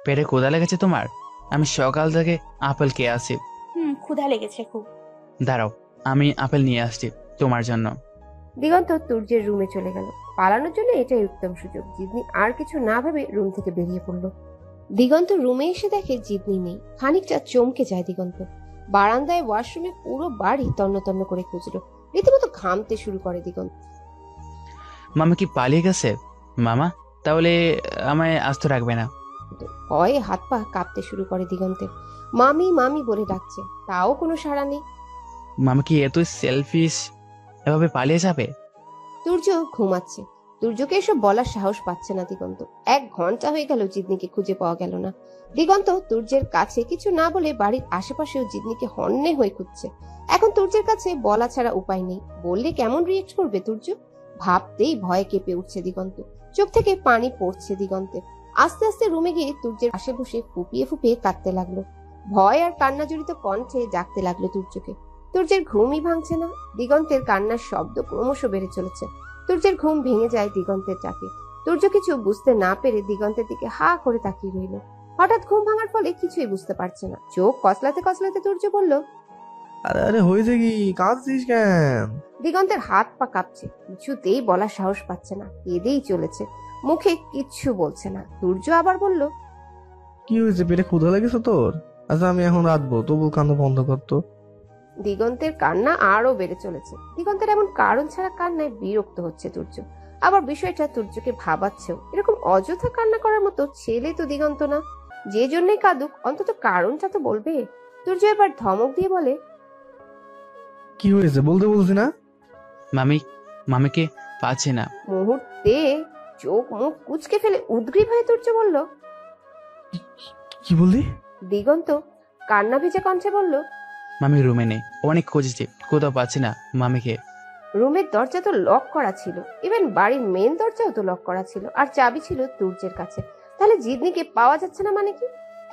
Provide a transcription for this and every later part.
পেটে ক্ষুধা লেগেছে তোমার? আমি সকাল থেকে আপেল খেয়ে আছি। ক্ষুধা লেগেছে খুব। দাঁড়াও, আমি আপেল নিয়ে আসছি তোমার জন্য। দিগন্ত তুর্যের রুমে চলে গেল। পালানোর জন্য এটাই উত্তম সুযোগ। জিদনি আর কিছু না ভেবে রুম থেকে বেরিয়ে পড়ল। দিগন্ত রুমে এসে দেখে জিদনি নেই। খানিকটা চমকে যায় দিগন্ত। বারান্দায়, ওয়াশরুমে, পুরো বাড়ি তন্ন তন্ন করে খুঁজলো। রীতিমতো ঘামতে শুরু করে দিগন্ত। মামা কি পালিয়ে গেছে? মামা তাহলে আমায় আস্ত রাখবে না? ভয়ে হাত পা কাঁপতে শুরু করে দিগন্তের। মামি মামি বলে ডাকছে, তাও কোনো সাড়া নেই। মামা কি এত সেলফিশ, এভাবে পালিয়ে যাবে? তুর্য ঘুমাচ্ছে। তুর্যকে এসব বলার সাহস পাচ্ছে না দিগন্ত। 1 ঘন্টা হয়ে গেল জিদনিকে খুঁজে পাওয়া গেল না। দিগন্ত তুর্যের কাছে কিছু না বলে বাড়ির আশেপাশেও জিদনিকে হন্যে হয়ে খুঁজছে। এখন তুর্যের কাছে বলা ছাড়া উপায় নেই। বললে কেমন রিয়েক্ট করবে তুর্য? ভাবতেই ভয়ে কেঁপে উঠছে দিগন্ত। চোখ থেকে পানি পড়ছে দিগন্তের। আস্তে আস্তে রুমে গিয়ে তুর্যের পাশে বসে ফুপিয়ে ফুপিয়ে কাঁদতে লাগলো। ভয় আর কান্না জড়িত কণ্ঠে ডাকতে লাগলো তুর্যকে। তুর্যের ঘুমই ভাঙছে না। দিগন্তের কান্নার শব্দ ক্রমশ বেড়ে চলেছে। তুর্যের ঘুম ভেঙে যায় দিগন্তের ডাকে। তুর্য কিছু বুঝতে না পেরে দিগন্তের দিকে হা করে তাকিয়ে রইল। হঠাৎ ঘুম ভাঙার ফলে কিছুই বুঝতে পারছে না। চোখ কসলাতে কসলাতে তুর্য বলল, আরে আরে হয়েছে কি, কাঁদছিস কেন? দিগন্তের হাত পা কাঁপছে। কিছুতেই বলার সাহস পাচ্ছে না। কেঁদেই চলেছে, মুখে কিচ্ছু বলছে না। তুর্য আবার বলল, কি হয়েছে, পেটে ক্ষুধা লেগেছে তোর? আচ্ছা আমি এখন রাঁধবো, তবু কান্না বন্ধ করতো। দিগন্তের কান্না আরো বেড়ে চলেছে। দিগন্তের এমন কারণ ছাড়া কান্নায় বিরক্ত হচ্ছে তুর্য। আবার বিষয়টা তুর্যকে ভাবাচ্ছেও। এরকম অযথা কান্না করার মতো ছেলে তো দিগন্ত না। যে জন্যই কাঁদুক, অন্তত কারণটা তো বলবে। তুর্য এবার ধমক দিয়ে বলে, কি হয়েছে বলতে বলছি না? মামি, মামিকে পাচ্ছি না। মুহূর্তে চোখ মুখ কুচকে ফেলে উদ্গ্রীব হয়ে তুর্য বলল, কি বললি? দিগন্ত কান্না ভেজা কণ্ঠে বলল, মামি রুমে নেই, অনেক খুঁজেছি, কোথাও পাচ্ছি না মামিকে। রুমের দরজা তো লক করা ছিল, ইভেন বাড়ির মেন দরজাও তো লক করা ছিল, আর চাবি ছিল তুর্যের কাছে। তাহলে জিদনিকে পাওয়া যাচ্ছে না মানে কি?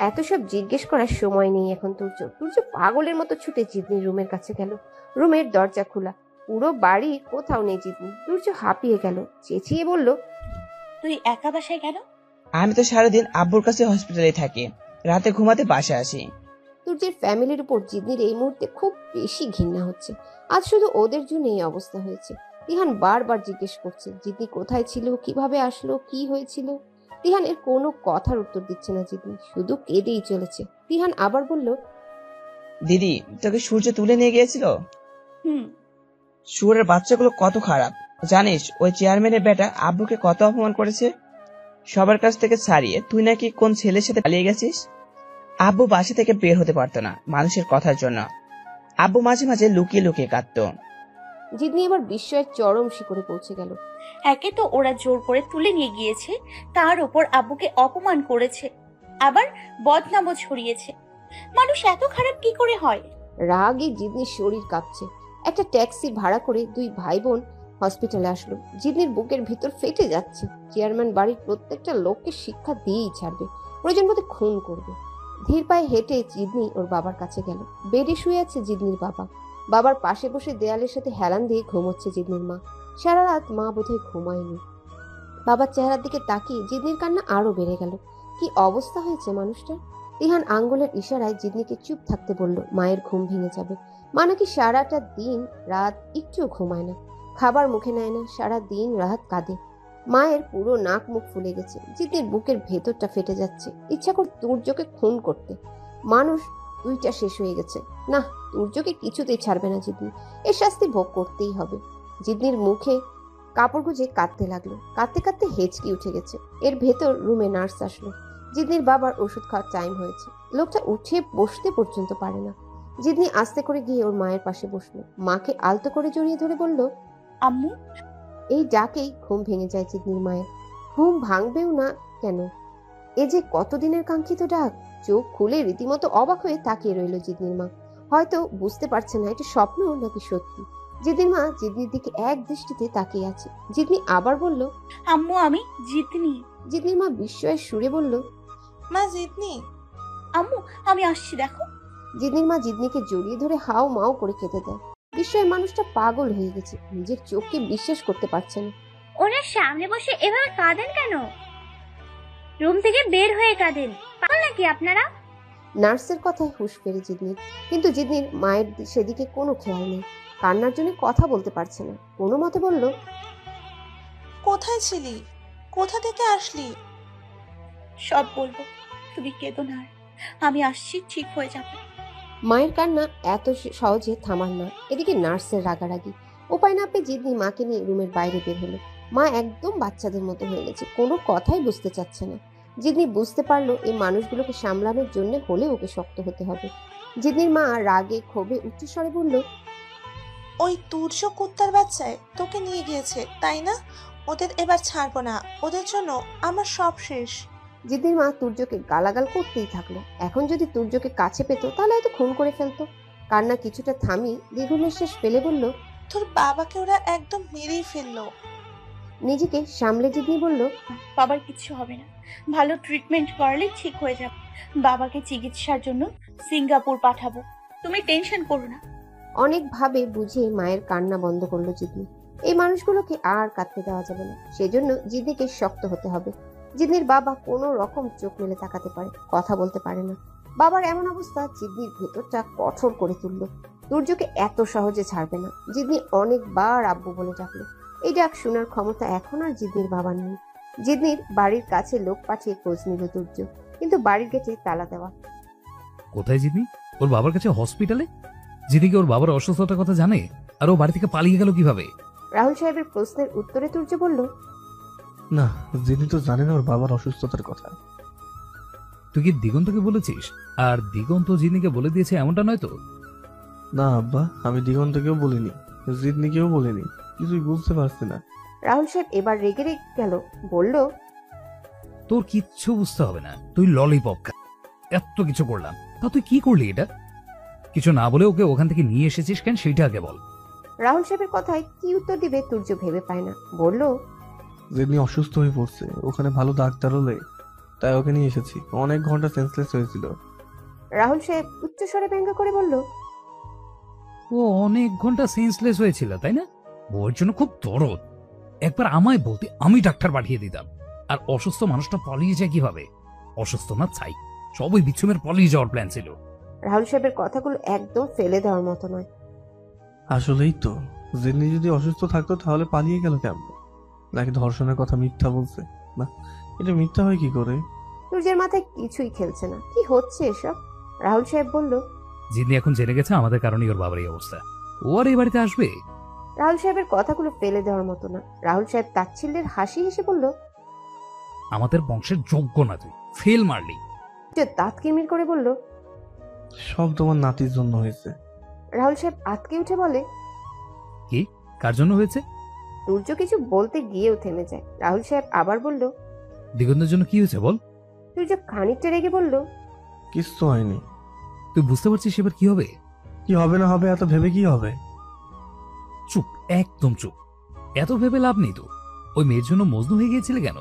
এত সব জিজ্ঞেস করার সময় নেই এখন তুর্য পাগলের মতো ছুটে জিদনির রুমের কাছে গেল। রুমের দরজা খোলা, পুরো বাড়ি কোথাও নেই জিদনি। তুর্য হাঁপিয়ে গেল, চেঁচিয়ে বলল, তুই একা বাসায় কেন? আমি তো সারাদিন আব্বুর কাছে হসপিটালে থাকি, রাতে ঘুমাতে বাসায় আসি। তুর্যের ফ্যামিলির উপর জিদনির এই মুহূর্তে খুব বেশি ঘৃণা হচ্ছে। আজ শুধু ওদের জন্য এই অবস্থা হয়েছে। তিহান বারবার জিজ্ঞেস করছে জিদনি কোথায় ছিল, কিভাবে আসলো, কি হয়েছিল। তিহান এর কোনো কথার উত্তর দিচ্ছে না জিদনি, শুধু কেঁদেই চলেছে। তিহান আবার বলল, দিদি, তোকে সূর্য তুলে নিয়ে গিয়েছিল? হুম। শুয়োরের বাচ্চাগুলো কত খারাপ জানিস? ওই চেয়ারম্যানের বেটা আব্বুকে কত অপমান করেছে। সবার কাছ থেকে ছাড়িয়ে তুই নাকি কোন ছেলের সাথে পালিয়ে গেছিস। আব্বু বাসা থেকে বের হতে পারতো না মানুষের কথার জন্য। আব্বু মাঝে মাঝে লুকিয়ে লুকিয়ে কাঁদতো। জিদনি এবার বিস্ময়ের চরম শিখরে পৌঁছে গেল। একে তো ওরা জোর করে তুলে নিয়ে গিয়েছে, তার উপর আব্বুকে অপমান করেছে, আবার বদনামও ছড়িয়েছে। মানুষ এত খারাপ কি করে হয়? রাগে জিদনির শরীর কাঁপছে। একটা ট্যাক্সি ভাড়া করে 2 ভাই বোন হসপিটালে আসলো। জিদনির বুকের ভিতর ফেটে যাচ্ছে। চেয়ারম্যান বাড়ির প্রত্যেকটা লোককে শিক্ষা দিয়েই ছাড়বে, প্রয়োজন মতো খুন করবে। ধীর পায়ে হেঁটে জিদনি ওর বাবার কাছে গেল। বেডে শুয়ে আছে জিদনির বাবা। বাবার পাশে বসে দেয়ালের সাথে হেলান দিয়ে ঘুমোচ্ছে জিদনির মা। সারা রাত মা বোধহয় ঘুমায়নি। বাবার চেহারার দিকে তাকিয়ে জিদনির কান্না আরো বেড়ে গেল। কি অবস্থা হয়েছে মানুষটার! তিহান আঙ্গুলের ইশারায় জিদনিকে চুপ থাকতে বলল, মায়ের ঘুম ভেঙে যাবে। মা নাকি সারাটা দিন রাত একটুও ঘুমায় না, খাবার মুখে নেয় না, সারা দিন রাত কাঁদে। মায়ের পুরো নাক মুখ ফুলে গেছে। জিদনির বুকের ভেতরটা ফেটে যাচ্ছে। ইচ্ছা করে তুর্যকে খুন করতে। মানুষ 2টা শেষ হয়ে গেছে। না, তুর্যকে কিছুতেই ছাড়বে না জিদনি। এর শাস্তি ভোগ করতেই হবে। জিদনির মুখে কাপড় গুজে কাঁদতে লাগলো। কাঁদতে কাঁদতে হেঁচকি উঠে গেছে। এর ভেতর রুমে নার্স আসলো। জিদনির বাবার ওষুধ খাওয়ার টাইম হয়েছে। লোকটা উঠে বসতে পর্যন্ত পারে না। জিদনি আস্তে করে গিয়ে ওর মায়ের পাশে বসলো। মাকে আলতো করে জড়িয়ে ধরে বলল, আম্মু। এই ডাকেই ঘুম ভেঙে যায় জিদনির মায়ের। ঘুম ভাঙবেও না কেন, এ যে কতদিনের কাঙ্ক্ষিত ডাক। চোখ খুলে রীতিমতো অবাক হয়ে তাকিয়ে রইল জিদনির মা। হয়তো বুঝতে পারছে না এটা স্বপ্ন নাকি সত্যি। জিদনির মা জিদনির দিকে এক দৃষ্টিতে তাকিয়ে আছে। জিদনি আবার বলল, আম্মু আমি জিতনি। জিদনির মা বিস্ময়ের সুরে বলল, মা জিতনি। আম্মু আমি আসছি দেখো। জিদনির মা জিদনিকে জড়িয়ে ধরে হাও মাও করে খেতে দেয়। বিস্ময়ে মানুষটা পাগল হয়ে গেছে, নিজের চোখকে বিশ্বাস করতে পারছে না। ওনার সামনে বসে এভাবে কাঁদেন কেন? রুম থেকে বের হয়ে কাঁদেন। নাকি আপনারা? নার্সের কথায় হুঁশ ফেরে জিদনির, কিন্তু জিদনির মায়ের সেদিকে কোনো খেয়াল নেই। কান্নার জন্য কথা বলতে পারছে না, কোনো মতে বলল, কোথায় ছিলি? কোথা থেকে আসলি? সব বলবো, তুমি কেঁদো না আর। আমি আসছি, ঠিক হয়ে যাবে। মায়ের কান্না এত সহজে থামার না। এদিকে নার্সের রাগারাগি। উপায় না পেয়ে জিদনি মাকে নিয়ে রুমের বাইরে বের হলো। মা একদম বাচ্চাদের মতো হয়ে গেছে, কোনো কথাই বুঝতে চাচ্ছে না। জিদনি বুঝতে পারলো এই মানুষগুলোকে সামলানোর জন্য হলে ওকে শক্ত হতে হবে। জিদনির মা রাগে ক্ষোভে উচ্চস্বরে বলল, ওই তুর্য কুত্তার বাচ্চায় তোকে নিয়ে গিয়েছে তাই না? ওদের এবার ছাড়বো না, ওদের জন্য আমার সব শেষ। জিদনির মা তুর্যকে গালাগাল করতেই থাকলো। এখন যদি তুর্যকে কাছে পেত তাহলে হয়তো খুন করে ফেলতো। কান্না কিছুটা থামিয়ে দীর্ঘ নিঃশ্বাস ফেলে বলল, তোর বাবাকে ওরা একদম মেরেই ফেললো। নিজেকে সামলে জিদনি বলল, বাবার কিচ্ছু হবে না, ভালো ট্রিটমেন্ট করালে ঠিক হয়ে যাবে। বাবাকে চিকিৎসার জন্য সিঙ্গাপুর পাঠাবো, তুমি টেনশন করো না। অনেকভাবে বুঝে মায়ের কান্না বন্ধ করলো জিদনি। এই মানুষগুলোকে আর কাঁদতে দেওয়া যাবে না, সেজন্য জিদনিকে শক্ত হতে হবে। জিদনির বাবা কোনো রকম চোখ মেলে তাকাতে পারে, কথা বলতে পারে না। বাবার এমন অবস্থা জিদনির ভেতরটা কঠোর করে তুললো। দুর্যোগকে এত সহজে ছাড়বে না। জিদনি অনেকবার আব্বু বলে ডাকলো। এই ডাক শোনার ক্ষমতা এখন আর জিদনির বাবার নেই। জিদনির বাড়ির কাছে লোক পাঠিয়ে খোঁজ নিল দুর্য, কিন্তু বাড়ির গেটে তালা দেওয়া। কোথায় জিদনি? ওর বাবার কাছে হসপিটালে? জিদিকে ওর বাবার অসুস্থতার কথা জানে, আর ও বাড়ি থেকে পালিয়ে গেল কিভাবে? রাহুল সাহেবের প্রশ্নের উত্তরে তুর্য বলল, না, যিনি তো জানে না ওর বাবার অসুস্থতার কথা। তুই কি দিগন্তকে বলেছিস? আর দিগন্ত জিদিকে বলে দিয়েছে এমনটা নয় তো? না আব্বা, আমি দিগন্তকেও বলিনি, জিদনিকেও বলিনি, কিছুই বুঝতে পারছি না। রাহুল সাহেব এবার রেগে গেল, বলল, তোর কিচ্ছু বুঝতে হবে না, তুই ললিপপ খা। এত কিছু করলাম, তা তুই কি করলি এটা? কিছু না বলে ওকে ওখান থেকে নিয়ে এসেছিস কেন, সেইটা আগে বল। রাহুল সাহেবের কথায় কি উত্তর দিবে তুর্য ভেবে পায় না, বলল, জিদনি অসুস্থ হয়ে পড়ছে, ওখানে ভালো ডাক্তার হলে, তাই ওকে নিয়ে এসেছি। অনেক ঘন্টা সেন্সলেস হয়েছিল। রাহুল সাহেব উচ্চস্বরে ব্যঙ্গ করে বলল, ও অনেক ঘন্টা সেন্সলেস হয়েছিল তাই না? ওর জন্য খুব দরদ। একবার আমায় বলতে আমি ডাক্তার পাঠিয়ে দিতাম। আর অসুস্থ মানুষটা পালিয়ে যায় কিভাবে? অসুস্থ না ছাই, সবই বিচ্ছুমের পালিয়ে যাওয়ার প্ল্যান ছিল। রাহুল সাহেবের কথাগুলো একদম ফেলে দেওয়ার মতো নয়। আসলেই তো, জিদনি যদি অসুস্থ থাকতো তাহলে পালিয়ে গেল কেমন? নাকি ধর্ষণের কথা মিথ্যা বলছে? না, এটা মিথ্যা হয় কি করে? তুর্যের মাথায় কিছুই খেলছে না, কি হচ্ছে এসব? রাহুল সাহেব বলল, জিদনি এখন জেনে গেছে আমাদের কারণেই ওর বাবার এই অবস্থা। ও আর এই বাড়িতে আসবে? রাহুল সাহেবের কথাগুলো ফেলে দেওয়ার মতো না। রাহুল সাহেব তাচ্ছিল্যের হাসি হেসে বলল, আমাদের বংশের যোগ্য না, তুই ফেল মারলি। দাঁত কিরমির করে বলল, সব তোমার নাতির জন্য হয়েছে। রাহুল সাহেব আতকে উঠে বলে, কি? কার জন্য হয়েছে? তুর্য কিছু বলতে গিয়েও থেমে যায়। রাহুল সাহেব আবার বলল, দিগন্তের জন্য কি হয়েছে বল। তুর্য খানিকটা রেগে বলল, কিচ্ছু হয়নি। তুই বুঝতে পারছিস এবার কি হবে? কি হবে না হবে এত ভেবে কি হবে? চুপ, একদম চুপ। এত ভেবে লাভ নেই তো। ওই মেয়ের জন্য মজনু হয়ে গিয়েছিলে কেন?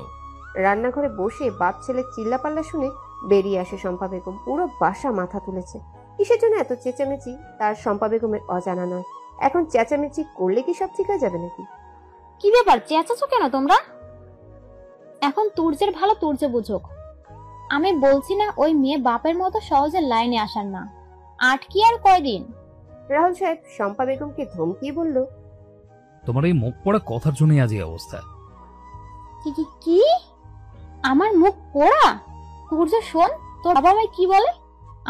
রান্নাঘরে বসে বাপ ছেলে চিল্লাপাল্লা শুনে বেরিয়ে আসে শম্পা বেগম। পুরো বাসা মাথা তুলেছে। কিসের জন্য এত চেঁচামেচি তার শম্পা বেগমের অজানা নয়। এখন চেঁচামেচি করলে কি সব ঠিক হয়ে যাবে নাকি? কি ব্যাপার, চেঁচাছো কেন তোমরা? এখন তুর্যের ভালো তুর্য বুঝুক। আমি বলছি না ওই মেয়ে বাপের মতো সহজে লাইনে আসার না। আটকি আর কয়দিন? রাহুল সাহেব শম্পা বেগমকে ধমকিয়ে বলল, তোমার এই মুখ পড়া কথার জন্যই আজ এই অবস্থা। কি কি কি? আমার মুখ পোড়া? তুর্য শোন, তোর বাবা আমায় কি বলে,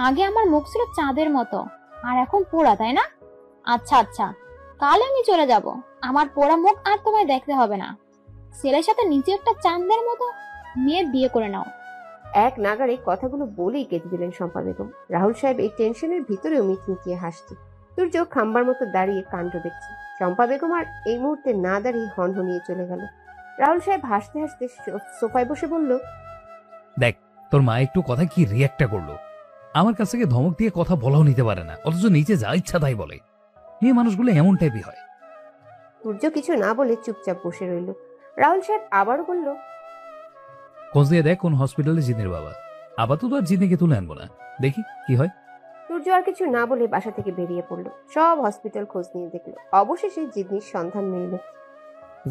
আগে আমার মুখ ছিল চাঁদের মতো, আর এখন পোড়া, তাই না? আচ্ছা আচ্ছা, কাল আমি চলে যাব। আমার পোড়া মুখ আর তোমায় দেখতে হবে না। ছেলের সাথে নিজে একটা চাঁদের মতো মেয়ে বিয়ে করে নাও। এক নাগারে কথাগুলো বলেই কেটে দিলেন শম্পা বেগম। রাহুল সাহেব এই টেনশনের ভিতরেও মিটমিটিয়ে হাসছে। সূর্য খাম্বার মতো দাঁড়িয়ে কাণ্ড দেখছে। শম্পা বেগম আর এই মুহূর্তে না দাঁড়িয়ে হনহনিয়ে চলে গেল। রাহুল সাহেব হাসতে হাসতে সোফায় বসে বলল, দেখ, তোর মা একটু কথা কি রিয়াক্টটা করলো। আমার কাছ থেকে ধমক দিয়ে কথা বলাও নিতে পারে না, অথচ নিচে যা ইচ্ছা তাই বলে। এই মানুষগুলো এমন টাইপই হয়। সূর্য কিছু না বলে চুপচাপ বসে রইল। রাহুল সাহেব আবারও বলল, খোঁজ দিয়ে দেখ কোন হসপিটালে জিনের বাবা। আপাতত আর জিনিকে তুলে আনবো না, দেখি কি হয়। সূর্য আর কিছু না বলে বাসা থেকে বেরিয়ে পড়লো। সব হসপিটাল খোঁজ নিয়ে দেখলো। অবশেষে জিদনির সন্ধান মিলল।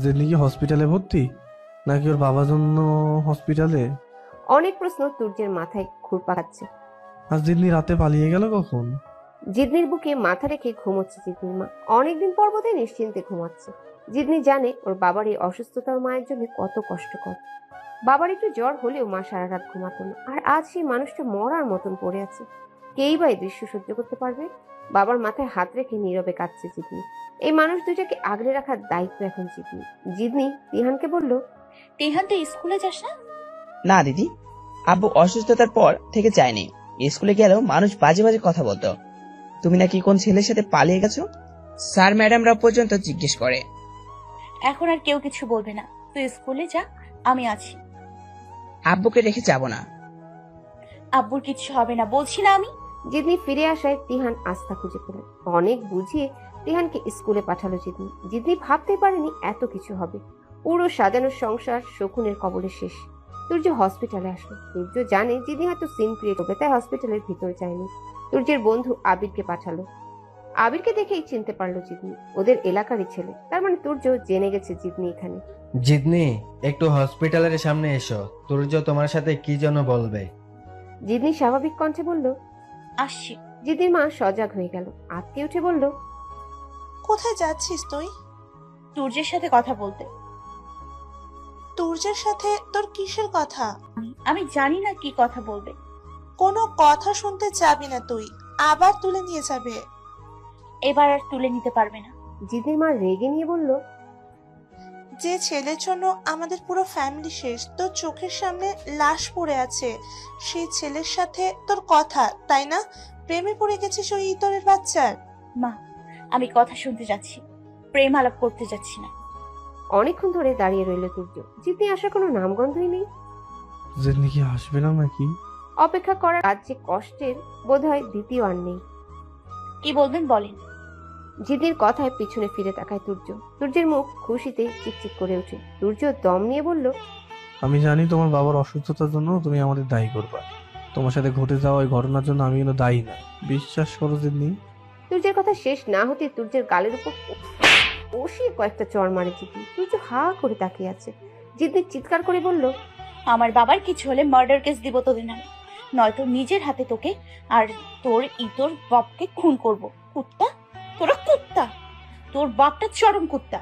জিদনি কি হসপিটালে ভর্তি, নাকি ওর বাবার জন্য হসপিটালে? অনেক প্রশ্ন তুর্যের মাথায় ঘুরপাক খাচ্ছে। আর জিদনি রাতে পালিয়ে গেল কখন? জিদনির বুকে মাথা রেখে ঘুমোচ্ছে জিদনির মা। অনেকদিন পর বোধহয় নিশ্চিন্তে ঘুমাচ্ছে। জিদনি জানে ওর বাবার এই অসুস্থতা ওর মায়ের জন্য কত কষ্টকর। বাবার একটু জ্বর হলেও মা সারা রাত ঘুমাতো না, আর আজ সেই মানুষটা মরার মতন পড়ে আছে। কেই বা এই দৃশ্য সহ্য করতে পারবে? বাবার মাথায় হাত রেখে নীরবে কাঁদছে জিদনি। এই মানুষ দুটাকে আগলে রাখার দায়িত্ব এখন জিদনি। জিদনি তিহানকে বলল, তিহান তুই স্কুলে যাস না? না দিদি, আব্বু অসুস্থতার পর থেকে যায়নি। স্কুলে গেলেও মানুষ বাজে বাজে কথা বলতো। তুমি নাকি কোন ছেলের সাথে পালিয়ে গেছো, স্যার ম্যাডামরা পর্যন্ত জিজ্ঞেস করে। এখন আর কেউ কিছু বলবে না, তুই স্কুলে যা, আমি আছি। আব্বুকে রেখে যাব না। আব্বুর কিছু হবে না বলছি না আমি। জিদনি ফিরে আসায় তিহান আস্থা খুঁজে পেল। অনেক বুঝিয়ে তিহানকে স্কুলে পাঠালো জিদনি। জিদনি ভাবতে পারেনি এত কিছু হবে। পুরো সাজানো সংসার শকুনের কবলে শেষ। তুর্য হসপিটালে আসলো। তুর্য জানে জিদনি হয়তো সিন ক্রিয়েট করবে, তাই হসপিটালের ভিতরে যায়নি। তুর্যের বন্ধু আবিরকে পাঠালো। আবিরকে দেখেই চিনতে পারলো জিদনি, ওদের এলাকারই ছেলে। তার মানে তুর্য জেনে গেছে জিদনি এখানে। জিদনি, একটু হসপিটালের সামনে এসো, তুর্য তোমার সাথে কি যেন বলবে। জিদনি স্বাভাবিক কণ্ঠে বলল, আসছি। জিদনির মা সজাগ হয়ে গেল, আঁতকে উঠে বলল, কোথায় যাচ্ছিস তুই? তুর্যের সাথে কথা বলতে। তুর্যের সাথে তোর কিসের কথা? আমি জানি না কি কথা বলবে। কোনো কথা শুনতে যাবি না তুই, আবার তুলে নিয়ে যাবে। এবার আর তুলে নিতে পারবে না। জিদনির মা রেগে নিয়ে বলল, যে ছেলের জন্য আমাদের পুরো ফ্যামিলি শেষ, তোর চোখের সামনে লাশ পড়ে আছে, সেই ছেলের সাথে তোর কথা, তাই না? প্রেমে পড়ে গেছিস ওই ইতরের বাচ্চার। মা, আমি কথা শুনতে যাচ্ছি, প্রেম আলাপ করতে যাচ্ছি না। অনেকক্ষণ ধরে দাঁড়িয়ে রইল তুর্য। জিদনি আসার কোনো নামগন্ধই নেই। জিদনি কি আসবে না নাকি? অপেক্ষা করার আজ যে কষ্টের বোধহয় দ্বিতীয় আর নেই। কি বলবেন বলেন। জিদনির কথায় পিছনে ফিরে তাকায় তুর্য। তুর্যের মুখ খুশিতে চিকচিক করে ওঠে। তুর্য দম নিয়ে বলল, আমি জানি তোমার বাবার অসুস্থতার জন্য তুমি আমাদের দায়ী করবা। তোমার সাথে ঘটে যাওয়া ওই ঘটনার জন্য আমি কিন্তু দায়ী না, বিশ্বাস করো জিদনি। তুর্যের কথা শেষ না হতে তুর্যের গালের উপর বসিয়ে কয়েকটা চড় মারে জিদনি। তুর্য হা করে তাকিয়ে আছে। জিদনি চিৎকার করে বলল, আমার বাবার কিছু হলে মার্ডার কেস দিব তোদের নামে, নয়তো নিজের হাতে তোকে আর তোর ইতর বাপকে খুন করব। কুত্তা, তোরা কুত্তা, তোর বাপটা চরম কুত্তা।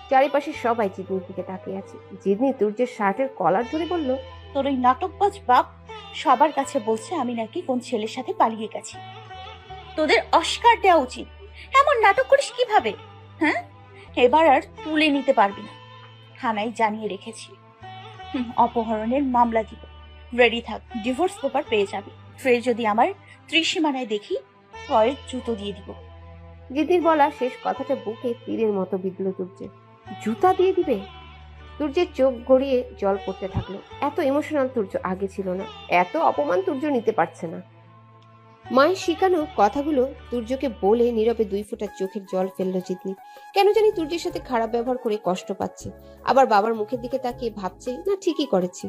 চারিপাশে সবাই জিদনির দিকে তাকিয়ে আছে। জিদনি তুর্যের শার্টের কলার ধরে বলল, তোর ওই নাটকবাজ বাপ সবার কাছে বলছে আমি নাকি কোন ছেলের সাথে পালিয়ে গেছি। তোদের অস্কার দেওয়া উচিত। এমন নাটক করিস কিভাবে? হ্যাঁ, এবার আর তুলে নিতে পারবি না, থানায় জানিয়ে রেখেছি। অপহরণের মামলা দিব, রেডি থাক, ডিভোর্স পেপার পেয়ে যাবি। ফের যদি আমার ত্রিসীমানায় দেখি, পায়ের জুতো দিয়ে দিব। জিদনির বলা শেষ কথাটা বুকে তীরের মতো বিঁধল তুর্যের। জুতা দিয়ে দিবে? তুর্যের চোখ গড়িয়ে জল পড়তে থাকলো। এত ইমোশনাল তুর্য আগে ছিল না। এত অপমান তুর্য নিতে পারছে না। মায়ের শিখানো কথাগুলো তুর্যকে বলে নীরবে 2 ফোঁটা চোখের জল ফেললো জিদনি। কেন জানি তুর্যের সাথে খারাপ ব্যবহার করে কষ্ট পাচ্ছে, আবার বাবার মুখের দিকে তাকিয়ে ভাবছে না ঠিকই করেছে।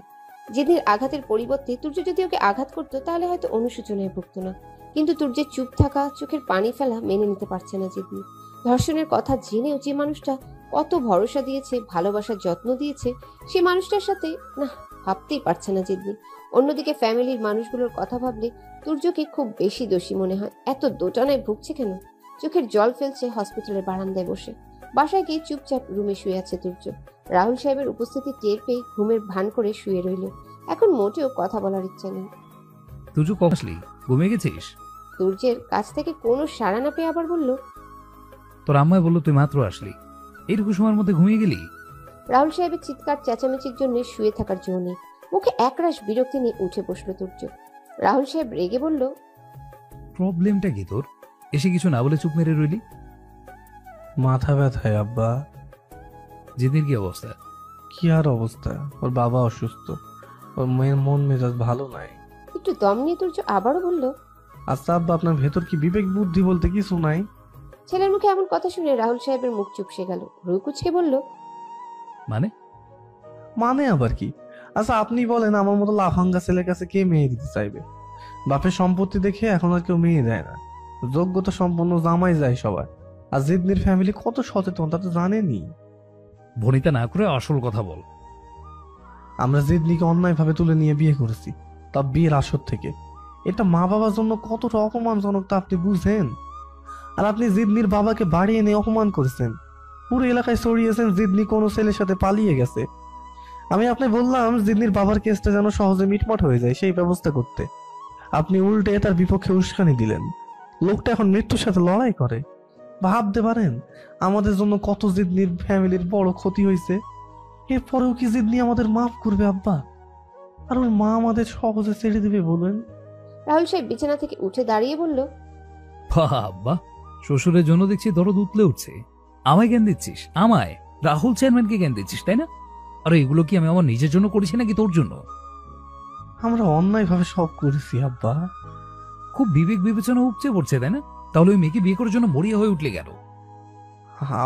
জিদনির আঘাতের পরিবর্তে তুর্য যদি ওকে আঘাত করতো তাহলে হয়তো অনুশোচনায় ভুগতো না, কিন্তু তুর্যের চুপ থাকা, চোখের পানি ফেলা মেনে নিতে পারছে না জিদনি। ধর্ষণের কথা জেনেও যে মানুষটা কত ভরসা দিয়েছে, ভালোবাসার যত্ন দিয়েছে, সে মানুষটার সাথে না, ভাবতেই পারছে না জিদনি। অন্যদিকে ফ্যামিলির মানুষগুলোর কথা ভাবলে তুর্যকে খুব বেশি দোষী মনে হয়। এত দোটানায় ভুগছে কেন? চোখের জল ফেলছে হসপিটালের বারান্দায় বসে। বাসায় গিয়ে চুপচাপ রুমে শুয়ে আছে তুর্য। রাহুল সাহেবের উপস্থিতি টের পেয়ে ঘুমের ভান করে শুয়ে রইল। এখন মোটেও কথা বলার ইচ্ছা নেই। তুজু কখন আসলি? ঘুমিয়ে গেছিস? তুর্যের কাছ থেকে কোনো সাড়া না পেয়ে আবার বলল, তোর আম্মাই বললো তুই মাত্র আসলি, এইটুকু সময়ের মধ্যে ঘুমিয়ে গেলি? রাহুল সাহেবের চিৎকার চেঁচামেচির জন্য শুয়ে থাকার জো নেই। মুখে একরাশ বিরক্তি নিয়ে উঠে বসলো তুর্য। রাহুল সাহেব রেগে বলল, প্রবলেমটা কি তোর? এসে কিছু না বলে চুপ মেরে রইলি? মাথা ব্যথায় আব্বা। জিদির কি অবস্থা? কি আর অবস্থা, ওর বাবা অসুস্থ, ওর মেয়ের মন মেজাজ ভালো নাই। একটু দম নিয়ে তুর্য আবারও বলল, আচ্ছা আব্বা, আপনার ভেতর কি বিবেক বুদ্ধি বলতে কিছু নাই? ছেলের মুখে এমন কথা শুনে রাহুল সাহেবের মুখ চুপসে গেল। রুকুচকে বলল, মানে আবার কি? আচ্ছা আপনি বলেন, আমার মতো লাফাঙ্গা ছেলের কাছে কে মেয়ে দিতে চাইবে? বাপের সম্পত্তি দেখে এখন আর কেউ মেয়ে দেয় না, যোগ্যতা সম্পন্ন জামাই যায় সবার। আর জিদনির ফ্যামিলি কত সচেতন তা তো জানেনি। ভনিতা না করে আসল কথা বল। আমরা জিদনিকে অন্যায়ভাবে তুলে নিয়ে বিয়ে করেছি, তা বিয়ের আসর থেকে। এটা মা বাবার জন্য কতটা অপমানজনক তা আপনি বুঝেন? আর আপনি জিদনির বাবাকে বাড়ি এনে অপমান করেছেন, পুরো এলাকায় ছড়িয়েছেন জিদনি কোনো ছেলের সাথে পালিয়ে গেছে। আমি আপনি বললাম জিদনির বাবার কেসটা যেন সহজে মিটমাট হয়ে যায় সেই ব্যবস্থা করতে, আপনি উল্টে তার বিপক্ষে উস্কানি দিলেন। লোকটা এখন মৃত্যুর সাথে লড়াই করে। ভাবতে পারেন আমাদের জন্য কত জিদনির ফ্যামিলির বড় ক্ষতি হয়েছে। এরপরেও কি জিদনি আমাদের মাফ করবে আব্বা? আর ওর মা আমাদের সহজে ছেড়ে দিবে বলেন? রাহুল সাহেব বিছানা থেকে উঠে দাঁড়িয়ে বলল, বাবা, শ্বশুরের জন্য দেখছি দরদ উতলে উঠছে। আমায় জ্ঞান দিচ্ছিস? আমায়? রাহুল চেয়ারম্যানকে জ্ঞান দিচ্ছিস, তাই না? আরে এগুলো কি আমি আমার নিজের জন্য করেছি নাকি তোর জন্য? আমরা অন্যায়ভাবে সব করেছি আব্বা। খুব বিবেক বিবেচনা উপচে পড়ছে, তাই না? তাহলে ওই মেয়েকে বিয়ে করার জন্য মরিয়া হয়ে উঠলে গেল।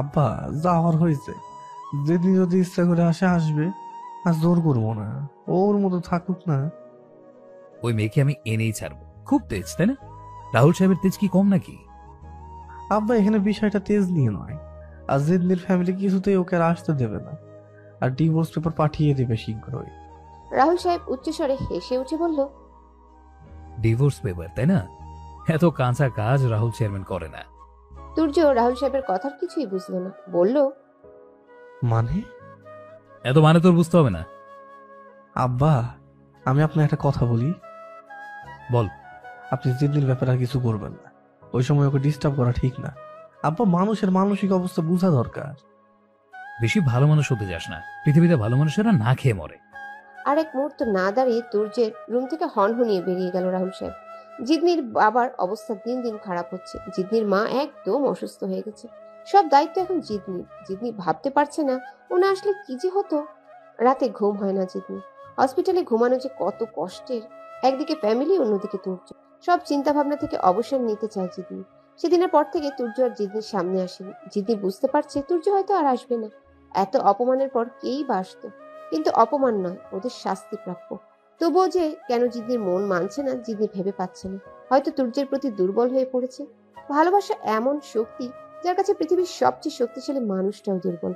আব্বা যা হওয়ার হয়েছে, যদি যদি ইচ্ছা করে আসে আসবে, আর জোর করবো না। ওর মতো থাকুক না। ওই মেয়েকে আমি এনেই ছাড়বো। খুব তেজ, তাই না? রাহুল সাহেবের তেজ কি কম নাকি? আব্বা এখানে বিষয়টা তেজ নিয়ে নয়, আর জিদনির ফ্যামিলি কিছুতেই ওকে আর আসতে দেবে না, আর ডিভোর্স পেপার পাঠিয়ে দেবে শীঘ্রই। রাহুল সাহেব উচ্চস্বরে হেসে উঠে বলল, ডিভোর্স পেপার, তাই না? এত কাঁচা কাজ রাহুল চেয়ারম্যান করে না। তুর্য রাহুল সাহেবের কথার কিছুই বুঝল না, বলল, মানে? এত মানে তোর বুঝতে হবে না। আব্বা আমি আপনার একটা কথা বলি। বল। আপনি জিদনির ব্যাপারে আর কিছু করবেন না। ওই সময় ওকে ডিস্টার্ব করা ঠিক না। আব্বা মানুষের মানসিক অবস্থা বোঝা দরকার। বেশি ভালো মানুষ হতে যাস না, পৃথিবীতে ভালো মানুষেরা না খেয়ে মরে। আর এক মুহূর্ত না দাঁড়িয়ে তুর্যের রুম থেকে হনহনিয়ে বেরিয়ে গেল রাহুল সাহেব। জিদনির বাবার অবস্থা দিন দিন খারাপ হচ্ছে। জিদনির মা একদম অসুস্থ হয়ে গেছে। সব দায়িত্ব এখন জিদনির। জিদনি ভাবতে পারছে না ও না আসলে কি যে হতো। রাতে ঘুম হয় না জিদনি। হসপিটালে ঘুমানো যে কত কষ্টের। একদিকে ফ্যামিলি, অন্যদিকে তুর্য। সব চিন্তা ভাবনা থেকে অবসর নিতে চায় জিদনি। সেদিনের পর থেকে তুর্য আর জিদনির সামনে আসেনি। জিদনি বুঝতে পারছে তুর্য হয়তো আর আসবে না। এত অপমানের পর কেই বা আসতো, কিন্তু অপমান নয়, ওদের শাস্তি প্রাপ্য। তবুও যে কেন জিদনির মন মানছে না জিদনি ভেবে পাচ্ছে না। হয়তো তুর্যের প্রতি দুর্বল হয়ে পড়েছে। ভালোবাসা এমন শক্তি যার কাছে পৃথিবীর সবচেয়ে শক্তিশালী মানুষটাও দুর্বল।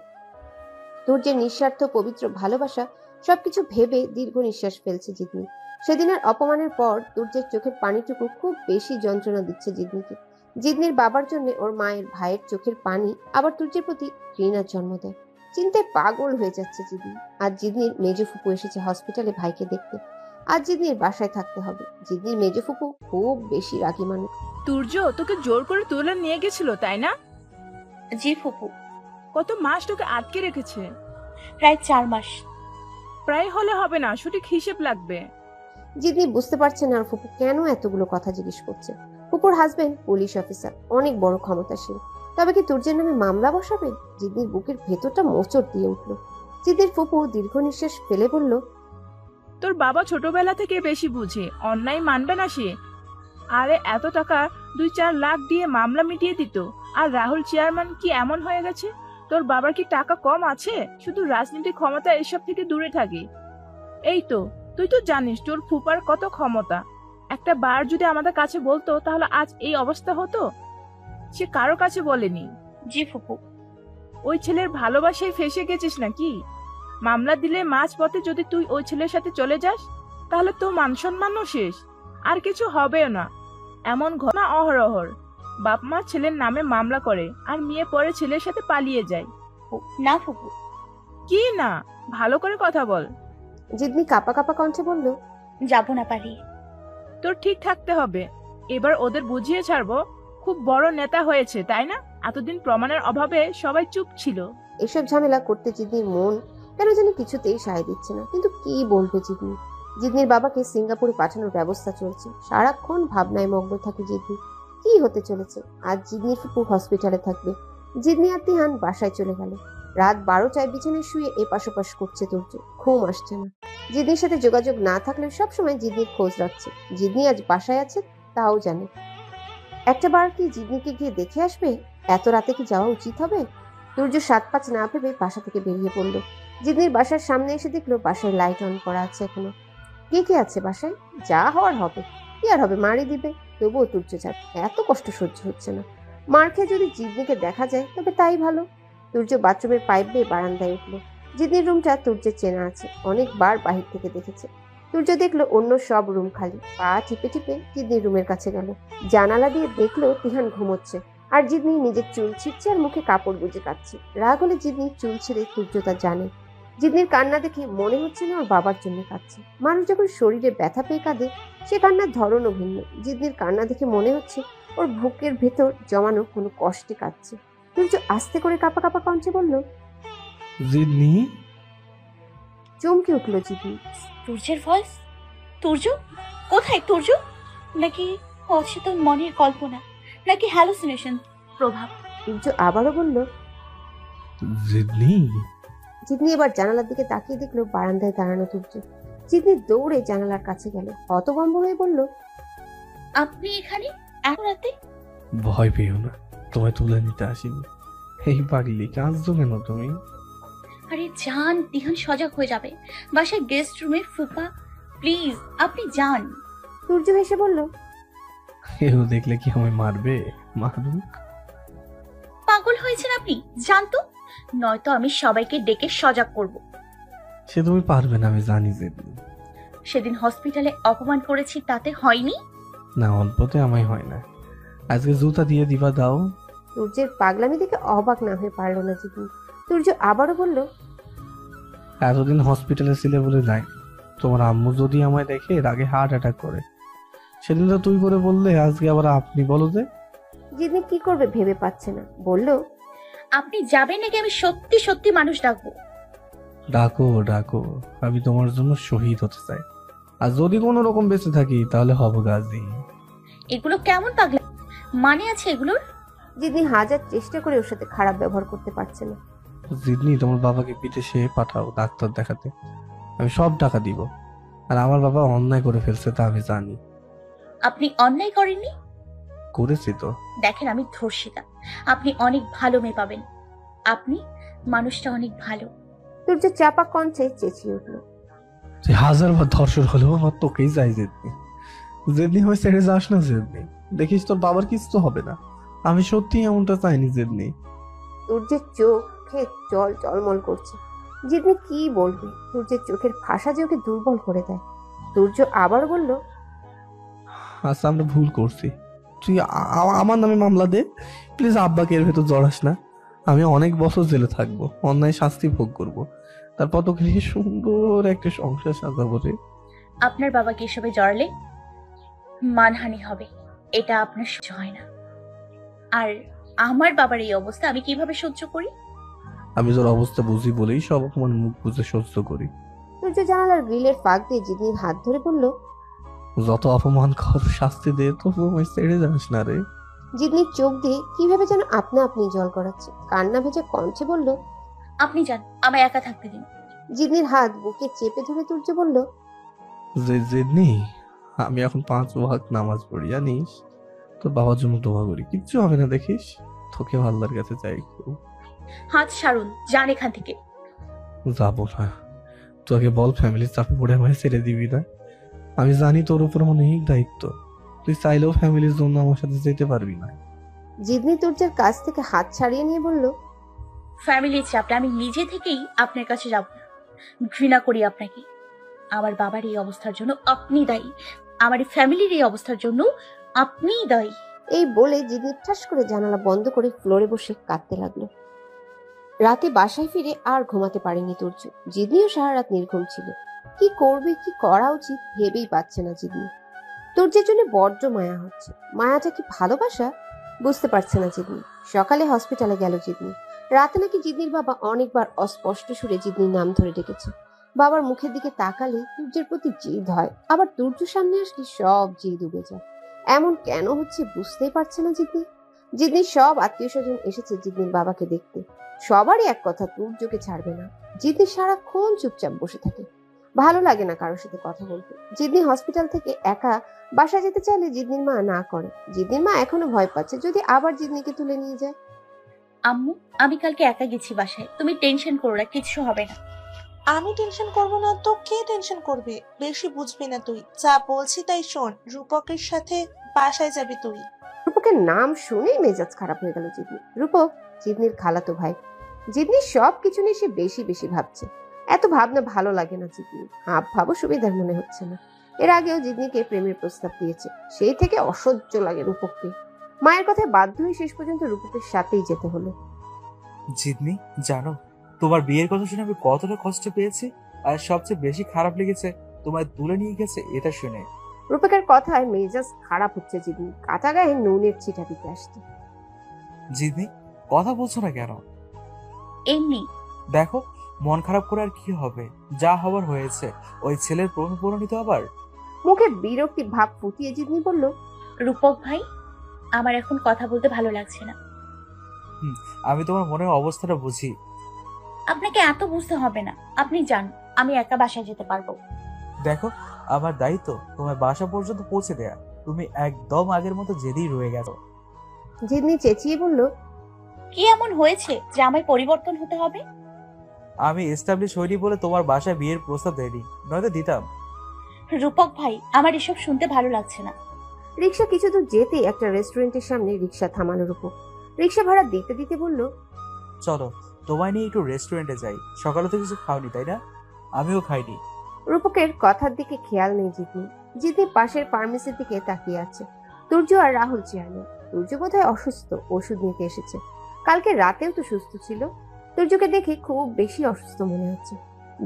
তুর্যের নিঃস্বার্থ পবিত্র ভালোবাসা সবকিছু ভেবে দীর্ঘ নিঃশ্বাস ফেলছে জিদনি। সেদিনের অপমানের পর তুর্যের চোখের পানিটুকু খুব বেশি যন্ত্রণা দিচ্ছে জিদনিকে। জিদনির বাবার জন্য ওর মায়ের ভাইয়ের চোখের পানি আবার তুর্যের প্রতি ঘৃণার জন্ম দেয়। চিন্তায় পাগল হয়ে যাচ্ছে জিদনি। আজ জিদনির মেজো ফুপু এসেছে হসপিটালে ভাইকে দেখতে। আজ জিদনির বাসায় থাকতে হবে। জিদনির মেজো ফুপু খুব বেশি রাগী মানুষ। তুর্য তোকে জোর করে তুলে নিয়ে গেছিল, তাই না? জি ফুপু। কত মাস তোকে আটকে রেখেছে? প্রায় 4 মাস। প্রায় হলে হবে না, সঠিক হিসেব লাগবে। জিদনি বুঝতে পারছে না আর ফুপু কেন এতগুলো কথা জিজ্ঞেস করছে। ফুপুর হাজবেন্ড পুলিশ অফিসার, অনেক বড় ক্ষমতাশীল। তবে কি তুর্যের নামে মামলা বসাবে? জিদনির বুকের ভেতরটা মোচড় দিয়ে উঠল। জিদনির ফুপু দীর্ঘ নিঃশ্বাস ফেলে বলল, তোর বাবা ছোটবেলা থেকে বেশি বুঝে, অন্যায় মানবে না সে। আরে এত টাকা 2-4 লাখ দিয়ে মামলা মিটিয়ে দিত। আর রাহুল চেয়ারম্যান কি এমন হয়ে গেছে? তোর বাবার কি টাকা কম আছে? শুধু রাজনীতির ক্ষমতা এসব থেকে দূরে থাকে। এই তো তুই তো জানিস তোর ফুপার কত ক্ষমতা। একটা বার যদি আমাদের কাছে বলতো তাহলে আজ এই অবস্থা হতো। সে কারো কাছে বলেনি। জি ফুপু। ওই ছেলের ভালোবাসায় ফেসে গেছিস নাকি? মামলা দিলে মাঝ পথে যদি তুই ওই ছেলের সাথে চলে যাস তাহলে তো মান সম্মানও শেষ, আর কিছু হবেও না। এমন ঘটনা অহরহর। বাপ মা ছেলের নামে মামলা করে আর মেয়ে পরে ছেলের সাথে পালিয়ে যায়। না ফুপু। কি না? ভালো করে কথা বল। জিদনি কাপা কাপা কণ্ঠে বলল, যাব না পালিয়ে। তোর ঠিক থাকতে হবে। এবার ওদের বুঝিয়ে ছাড়বো। খুব বড় নেতা হয়েছে, তাই না? এতদিন প্রমাণের অভাবে সবাই চুপ ছিল। এসব ঝামেলা করতে জিদনির মন কেন জানি কিছুতেই সায় দিচ্ছে না। কিন্তু কি বলবে জিদনি? জিদনির বাবাকে সিঙ্গাপুরে পাঠানোর ব্যবস্থা চলছে। সারাক্ষণ ভাবনায় মগ্ন থাকে জিদনি। কি হতে চলেছে? আজ জিদনির ফুপু হসপিটালে থাকবে। জিদনি আর তিহান বাসায় চলে গেল। রাত 12টায় বিছানায় শুয়ে এপাশ ওপাশ করছে তুর্য। ঘুম আসছে না। জিদনির সাথে যোগাযোগ না থাকলে সবসময় জিদনির খোঁজ রাখছে। জিদনি আজ বাসায় আছে তাও জানে। একটা বার কি জিদনিকে গিয়ে দেখে আসবে? এত রাতে কি যাওয়া উচিত হবে? তুর্য 7-5 না ভেবে বাসা থেকে বেরিয়ে পড়লো। জিদনির বাসার সামনে এসে দেখলো বাসায় লাইট অন করা আছে এখনো। কে আছে বাসায়? যা হওয়ার হবে। কি আর হবে, মারি দিবে। তবুও তুর্য যাক, এত কষ্ট সহ্য হচ্ছে না। মার খেয়ে যদি জিদনিকে দেখা যায় তবে তাই ভালো। তুর্য বাথরুমের পাইপ বেয়ে বারান্দায় উঠলো। জিদনির রুমটা তুর্যের চেনা আছে, অনেকবার বাহির থেকে দেখেছে। তুর্য দেখলো অন্য সব রুম খালি, পা টিপে টিপে জিদনির রুমের কাছে গেল। জানালা দিয়ে দেখলো তিহান ঘুমোচ্ছে, আর জিদনি নিজের চুল ছিঁড়ছে আর মুখে কাপড় গুজে কাচ্ছে। রাগ হলে জিদনি চুল ছিঁড়ে তুর্য তা জানে। জিদনির কান্না দেখে মনে হচ্ছে না ওর বাবার জন্য কাঁদছে। মানুষ যখন শরীরে ব্যথা পেয়ে কাঁদে, সে কান্নার ধরনও ভিন্ন। জিদনির কান্না দেখে মনে হচ্ছে ওর বুকের ভেতর জমানো কোনো কষ্টে কাঁদছে। তুর্য আস্তে করে কাঁপা কাঁপা কণ্ঠে বলল, জিদনি। চমকে উঠলো জিদনি। তুর্যের ভয়েস? তুর্য? কোথায় তুর্য? নাকি অচেতন মনের কল্পনা, নাকি হ্যালুসিনেশন প্রভাব? তুর্য আবারও বলল, জিদনি। জিদনি এবার জানালার দিকে তাকিয়ে দেখলো বারান্দায় দাঁড়ানো তুর্য। জিদনি দৌড়ে জানালার কাছে গেল, হতভম্ব হয়ে বলল, আপনি এখানে এত রাতে? ভয় পেও না, তোমায় তুলে নিতে আসিনি। এই পাগলি, কাঁদছো কেন তুমি? আরে যান, তিহান সজাগ হয়ে যাবে। বাসায় গেস্ট রুমে ফুপা, প্লিজ আপনি যান। তুর্য হেসে বলল, কেউ দেখলে কি আমায় মারবে? মারুক। পাগল হয়েছেন আপনি, যান তো, নয়তো আমি সবাইকে ডেকে সজাগ করব। সে তুমি পারবে না, আমি জানি জিদনি। সেদিন হসপিটালে অপমান করেছি, তাতে হয়নি? না, অল্পতে আমায় হয় না। আজকে জুতা দিয়ে দিবা দাও। তুর্যের পাগলামি দেখে অবাক না হয়ে পারল না জিদনি। তুর্য আবারও বলল, এতদিন হসপিটালে ছিলে বলে যাই। তোমার আম্মু যদি আমায় দেখে রাগে হার্ট অ্যাটাক করে। সেদিন তো তুই করে বললে, আজকে আবার আপনি বলো যে। জিদনি কি করবে ভেবে পাচ্ছে না, বলল, আপনি যাবেন নাকি আমি সত্যি সত্যি মানুষ ডাকবো? ডাকো ডাকো, আমি তোমার জন্য শহীদ হতে চাই। আর যদি কোনো রকম বেঁচে থাকি তাহলে হব গাজী। এগুলো কেমন পাগলা মানে আছে এগুলোর? জিদনি হাজার চেষ্টা করে ওর সাথে খারাপ ব্যবহার করতে পারছে না। জিদনি, তোমার বাবাকে বিদেশে পাঠাও ডাক্তার দেখাতে। আমি সব টাকা দিব। আর আমার বাবা অন্যায় করে ফেলছে, তা আমি জানি। আপনি অন্যায় করেননি? করেছি তো। দেখেন, আমি ধর্ষিতা, আপনি অনেক ভালো মেয়ে পাবেন। আপনি মানুষটা অনেক ভালো। তুর্য চাপা কণ্ঠে চেঁচিয়ে উঠল, তুই 1000বার ধর্ষণ হলেও আমার তোকেই যাই জিদনি। জিদনি হয়ে ছেড়ে যাস না জিদনি। দেখিস তোর বাবার কিছু তো হবে না। আমি সত্যি এমনটা চাইনি জিদনি। তুর্যের চোখে জল টলমল করছে। জিদনি কি বলবে? তুর্যের চোখের ভাষা যে ওকে দুর্বল করে দেয়। তুর্য আবার বলল, আচ্ছা, আমরা ভুল করছি। তুই আমার নামে মামলা দে প্লিজ। আব্বাকে এর ভেতর জড়াস না। আমি অনেক বছর জেলে থাকবো, অন্যায় শাস্তি ভোগ করব। তারপর তোকে নিয়ে সুন্দর একটা সংসার সাজাবো রে। আপনার বাবাকে এসবে জড়ালে মানহানি হবে, এটা আপনার সহ্য হয় না। আর আমার বাবার এই অবস্থা আমি কিভাবে সহ্য করি? আমি তোর অবস্থা বুঝি বলেই সব অপমান মুখ বুঝে সহ্য করি। তুর্য জানালার গ্রিলের ফাঁক দিয়ে জিদনির হাত ধরে বলল, যত অপমান কর, শাস্তি দে, তো আমায় ছেড়ে যাস না রে। জিদনির চোখ দিয়ে কিভাবে যেন আপনা আপনি জল গড়াচ্ছে। কান্না ভেজে কণ্ঠে বলল, আপনি যান, আমায় একা থাকতে দিন। জিদনির হাত বুকে চেপে ধরে তুর্য বলল, জিদনি, আমি এখন 5 ওয়াক্ত নামাজ পড়ি, জানিস? তোর বাবার জন্য দোয়া করি, কিচ্ছু হবে না দেখিস। তোকে আল্লাহর কাছে চাই। হাত ছাড়ুন, যান এখান থেকে। যাবো না। তোকে বল ফ্যামিলির চাপে পড়ে আমায় ছেড়ে দিবি না। আমি জানি তোর উপর অনেক দায়িত্ব। তুই চাইলেও ফ্যামিলির জন্য আমার সাথে যেতে পারবি না। জিদনি তুর্যের কাছ থেকে হাত ছাড়িয়ে নিয়ে বলল, ফ্যামিলির চাপটা আমি নিজে থেকেই আপনার কাছে যাব না। ঘৃণা করি আপনাকে। আমার বাবার এই অবস্থার জন্য আপনি দায়ী, আমার ফ্যামিলির এই অবস্থার জন্য আপনিই দায়ী। এই বলে জিদনি ঠাস করে জানালা বন্ধ করে ফ্লোরে বসে কাঁদতে লাগলো। রাতে বাসায় ফিরে আর ঘুমাতে পারেনি তুর্য। জিদনিও সারা রাত নির্ঘুম ছিল। কি করবে, কি করা উচিত ভেবেই পাচ্ছে না জিদনি। তুর্যের জন্য বড্ড মায়া হচ্ছে। মায়াটা কি ভালোবাসা বুঝতে পারছে না জিদনি। সকালে হসপিটালে গেল জিদনি। রাতে নাকি জিদনির বাবা অনেকবার অস্পষ্ট সুরে জিদনির নাম ধরে ডেকেছে। বাবার মুখের দিকে তাকালে তুর্যের প্রতি জিদ হয়, আবার তুর্য সামনে আসলে সব জিদ উবে যায়। এমন কেন হচ্ছে বুঝতেই পারছে না জিদনি। জিদনির সব আত্মীয় স্বজন এসেছে জিদনির বাবাকে দেখতে। সবারই এক কথা, তুর্যকে ছাড়বে না। জিদনি সারাক্ষণ চুপচাপ বসে থাকে, ভালো লাগে না কারোর সাথে কথা বলতে। জিদনি হসপিটাল থেকে একা বাসা যেতে চাইলে জিদনির মা না করে। জিদনির মা এখনো ভয় পাচ্ছে যদি আবার জিদনিকে তুলে নিয়ে যায়। আম্মু, আমি কালকে একা গেছি বাসায়, তুমি টেনশন করো না, কিচ্ছু হবে না। আমি টেনশন করবো না তো কে টেনশন করবে? বেশি বুঝবি না তুই, যা বলছি তাই শোন। রূপকের সাথে বাসায় যাবি তুই। রূপকের নাম শুনেই মেজাজ খারাপ হয়ে গেল জিদনি। রূপক জিদনির খালাতো ভাই। জিতনি সব কিছু নিয়ে সে বেশি বেশি ভাবছে। এত ভাবনা ভালো লাগে না জিতনি, হাব ভাবও সুবিধার মনে হচ্ছে না। এর আগেও জিতনিকে প্রেমের প্রস্তাব দিয়েছে, সেই থেকে অসহ্য লাগে রূপককে। মায়ের কথায় বাধ্য হয়ে শেষ পর্যন্ত রূপকের সাথেই যেতে হলো। জিতনি, জানো তোমার বিয়ের কথা শুনে আমি কতটা কষ্ট পেয়েছি, আর সবচেয়ে বেশি খারাপ লেগেছে তোমায় তুলে নিয়ে গেছে এটা শুনে। রূপকের কথায় মেজাজ খারাপ হচ্ছে জিতনি, কাটা গায়ে নুনের ছিটা দিতে আসছে। জিতনি, কথা বলছো না কেন? এমনি। দেখো, মন খারাপ করে আর কি হবে, যা হবার হয়েছে। ওই ছেলের পরিণত আবার। মুখে বিরক্তি ভাব ফুটিয়ে জিতনি বলল, রূপক ভাই, আমার এখন কথা বলতে ভালো লাগছে না। আমি তোমার মনের অবস্থাটা বুঝি। আপনাকে এত বুঝতে হবে না, আপনি যান, আমি একা বাসায় যেতে পারবো। দেখো, আমার দায়িত্ব তোমার বাসা পর্যন্ত পৌঁছে দেয়া। তুমি একদম আগের মতো জেদেই রয়ে গেছো। জিতনি চেঁচিয়ে বলল, কি এমন হয়েছে যে আমায় পরিবর্তন হতে হবে? আমি এস্টাবলিশ হইনি বলে তোমার বাসায় বিয়ের প্রস্তাব দেয়নি, নয়তো দিতাম। রূপক ভাই, আমার এসব শুনতে ভালো লাগছে না। রিক্সা কিছু দূর যেতেই একটা রেস্টুরেন্টের সামনে রিক্সা থামালো রূপক। রিক্সা ভাড়া দিতে দিতে বলল, চলো তোমায় নিয়ে একটু রেস্টুরেন্টে যাই। সকালে তো কিছু খাওনি তাই না? আমিও খাইনি। রূপকের কথার দিকে খেয়াল নেই জিতনি। জিতনি পাশের ফার্মেসির দিকে তাকিয়ে আছে। তুর্য আর রাহুল চেয়ারম্যান। তুর্য বোধহয় অসুস্থ, ওষুধ নিতে এসেছে। কালকে রাতেও তো সুস্থ ছিল। তুর্যকে দেখে খুব বেশি অসুস্থ মনে হচ্ছে।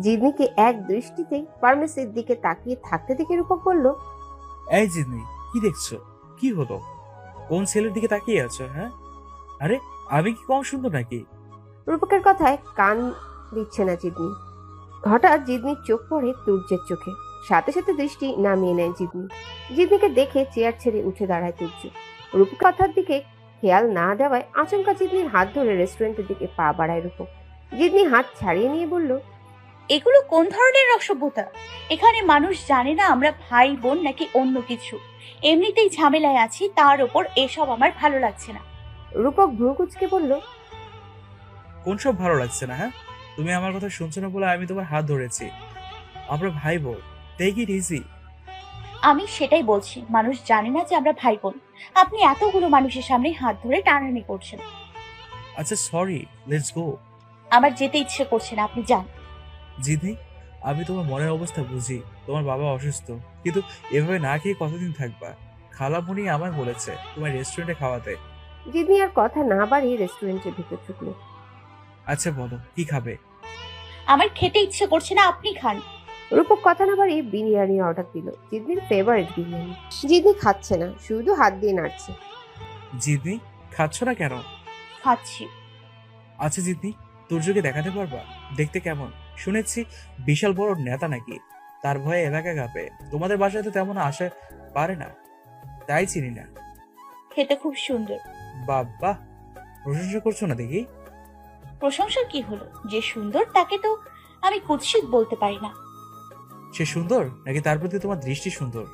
জিতনিকে এক দৃষ্টিতেই ফার্মেসির দিকে তাকিয়ে থাকতে দেখে রূপক বলল, এই জিতনি, কি দেখছো? কি হলো? কোন ছেলের দিকে তাকিয়ে আছো? হ্যাঁ, আরে আমি কি কম সুন্দর নাকি? রূপকের কথায় কান দিচ্ছে না জিতনি। হঠাৎ জিতনির চোখ পড়ে তুর্যের চোখে, সাথে সাথে দৃষ্টি নামিয়ে নেয় জিতনি। জিতনিকে দেখে চেয়ার ছেড়ে উঠে দাঁড়ায় তুর্য। রূপক কথার দিকে খেয়াল না দেওয়ায় আচমকা জিতনির হাত ধরে রেস্টুরেন্টের দিকে পা বাড়ায় রূপক। জিতনি হাত ছাড়িয়ে নিয়ে বলল, এগুলো কোন ধরনের অসভ্যতা? এখানে মানুষ জানে না আমরা ভাই বোন নাকি অন্য কিছু। এমনিতেই ঝামেলায় আছি, তার ওপর এসব আমার ভালো লাগছে না। রূপক ভ্রু কুঁচকে বলল, কোন সব ভালো লাগছে না? হ্যাঁ, তুমি আমার কথা শুনছো না বলে আমি তোমার হাত ধরেছি। আমরা ভাই বোন, টেক ইট ইজি। আমি সেটাই বলছি, মানুষ জানে না যে আমরা ভাই বোন। আপনি এতগুলো মানুষের সামনে হাত ধরে টানাটানি করছেন। আচ্ছা সরি, লেটস গো। আমার যেতে ইচ্ছে করছে না, আপনি যান। জিদি, আমি তোমার মনের অবস্থা বুঝি। তোমার বাবা অসুস্থ, কিন্তু এভাবে না খেয়ে কতদিন থাকবা? খালামণি আমায় বলেছে তোমার রেস্টুরেন্টে খাওয়াতে। জিতনি আর কথা না বাড়িয়ে রেস্টুরেন্টের ভিতর ঢুকলো। আচ্ছা বলো, কি খাবে? আমার খেতে ইচ্ছে করছে না, আপনি খান। রূপক কথা না বাড়িয়ে বিরিয়ানি অর্ডার দিল, জিতনির ফেভারিট বিরিয়ানি। জিতনি খাচ্ছে না, শুধু হাত দিয়ে নাড়ছে। জিদি, খাচ্ছ না কেন? খাচ্ছি। আচ্ছা জিদি, তুর্যকে দেখাতে পারবা? দেখতে কেমন? শুনেছি বিশাল বড় নেতা নাকি। তার ভয়ে এলাকা কাঁপে। তোমাদের বাসায় তো তেমন আসে পারে না, তাই চিনি না। খেতে খুব সুন্দর। বাবা, প্রশংসা করছো না দেখি। প্রশংসার কি হলো? যে সুন্দর তাকে তো আমি কুৎসিত বলতে পারি না। সে সুন্দর নাকি তার প্রতি তোমার দৃষ্টি সুন্দর?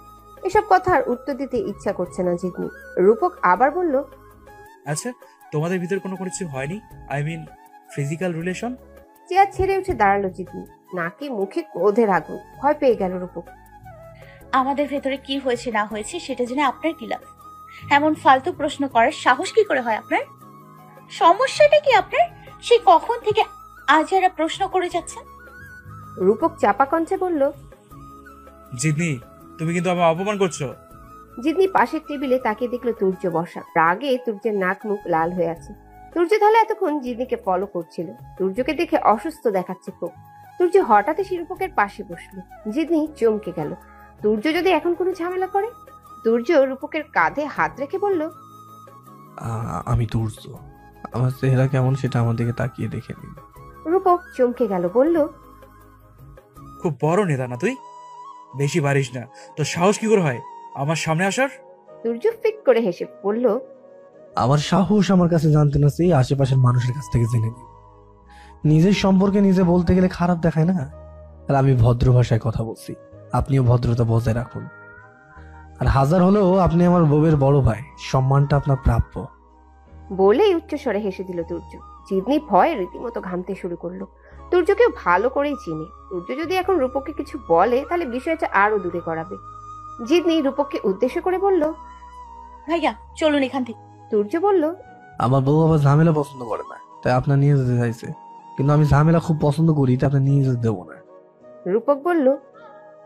এসব কথার উত্তর দিতে ইচ্ছা করছে না জিতনি। রূপক আবার বলল, আচ্ছা, তোমাদের ভিতর কোনো কিছু হয়নি? I mean physical relation? Chair ছেড়ে উঠে দাঁড়ালো জিতনি, নাকি মুখে ক্রোধের আগুন। ভয় পেয়ে গেল রূপক। আমাদের ভেতরে কি হয়েছে না হয়েছে সেটা জেনে আপনার কি লাভ? এমন ফালতু প্রশ্ন করার সাহস কি করে হয় আপনার? সমস্যাটা কি আপনার? সে কখন থেকে আজ এরা প্রশ্ন করে যাচ্ছেন। রূপক চাপা কণ্ঠে বলল, জিদনি, তুমি কিন্তু আমায় অপমান করছো। জিতনি পাশের টেবিলে তাকিয়ে দেখলো তুর্য বসা। রাগে তুর্যের নাক মুখ লাল হয়ে আছে। তুর্য তাহলে এতক্ষণ জিতনিকে ফলো করছিল। তুর্যকে দেখে অসুস্থ দেখাচ্ছে খুব। তুর্য হঠাৎ এসে রূপকের পাশে বসলো। জিতনি চমকে গেল। তুর্য যদি এখন কোনো ঝামেলা করে? তুর্য রূপকের কাঁধে হাত রেখে বলল, আমি তুর্য, আমার চেহারা কেমন সেটা আমার দিকে তাকিয়ে দেখে নিন। রূপক চমকে গেল, বলল, খুব বড় নেতা না তুই? বেশি পারিস না, তোর সাহস কি করে হয় আমার সামনে আসার? তুর্য ফিক করে হেসে বলল, আমার সাহস আমার কাছে জানতে না চেয়ে আশেপাশের মানুষের কাছ থেকে জেনে নিন। নিজের সম্পর্কে নিজে বলতে গেলে খারাপ দেখায় না। আর আমি ভদ্র ভাষায় কথা বলছি, আপনিও ভদ্রতা বজায় রাখুন। আর হাজার হলেও আপনি আমার বউয়ের বড় ভাই, সম্মানটা আপনার প্রাপ্য। বলেই উচ্চস্বরে হেসে দিল তুর্য। জিতনি ভয়ে রীতিমতো ঘামতে শুরু করলো। তুর্যকেও ভালো করেই চিনে। তুর্য যদি এখন রূপককে কিছু বলে তাহলে বিষয়টা আরো দূরে করাবে। জিতনি রূপককে উদ্দেশ্য করে বলল, ভাইয়া চলুন এখান থেকে। তুর্য বলল, আমার বউ আবার ঝামেলা পছন্দ করে না। তাই আপনার নিয়ে যেতে চাইছে, কিন্তু আমি ঝামেলা খুব পছন্দ করি, তাই আপনার নিয়ে যেতে দেবো না। রূপক বলল,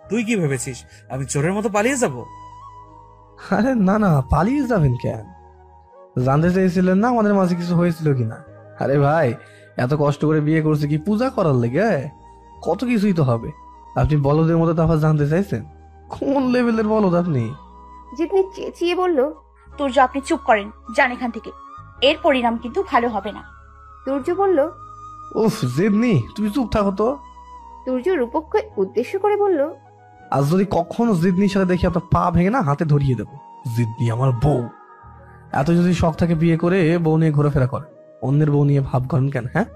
তুই কি ভেবেছিস আমি চোরের মতো পালিয়ে যাব? আরে না না, পালিয়ে যাবেন কেন? জানতে চাইছিলেন না আমাদের মাঝে কিছু হয়েছিল কিনা? আরে ভাই, এত কষ্ট করে বিয়ে করছে কি পূজা করার লেগে? কত কিছুই তো হবে। আপনি বলদের মতো তারপর জানতে চাইছেন? কোন লেভেলের বলদ আপনি? জিতনি চেঁচিয়ে বলল। তুর্য, আপনি চুপ করেন, যান এখান থেকে। এর পরিণাম কিন্তু ভালো হবে না। তুর্য বলল। উফ জিদনি, তুমি চুপ থাকো তো। তুর্য রূপককে উদ্দেশ্য করে বলল, আজ যদি কখনো জিদনির সাথে দেখি আপনার পা ভেঙে না হাতে ধরিয়ে দেবো। জিদনি আমার বউ, এত যদি শখ থাকে বিয়ে করে বউ নিয়ে ঘোরাফেরা করেন, অন্যের বউ নিয়ে ভাব করেন কেন? হ্যাঁ,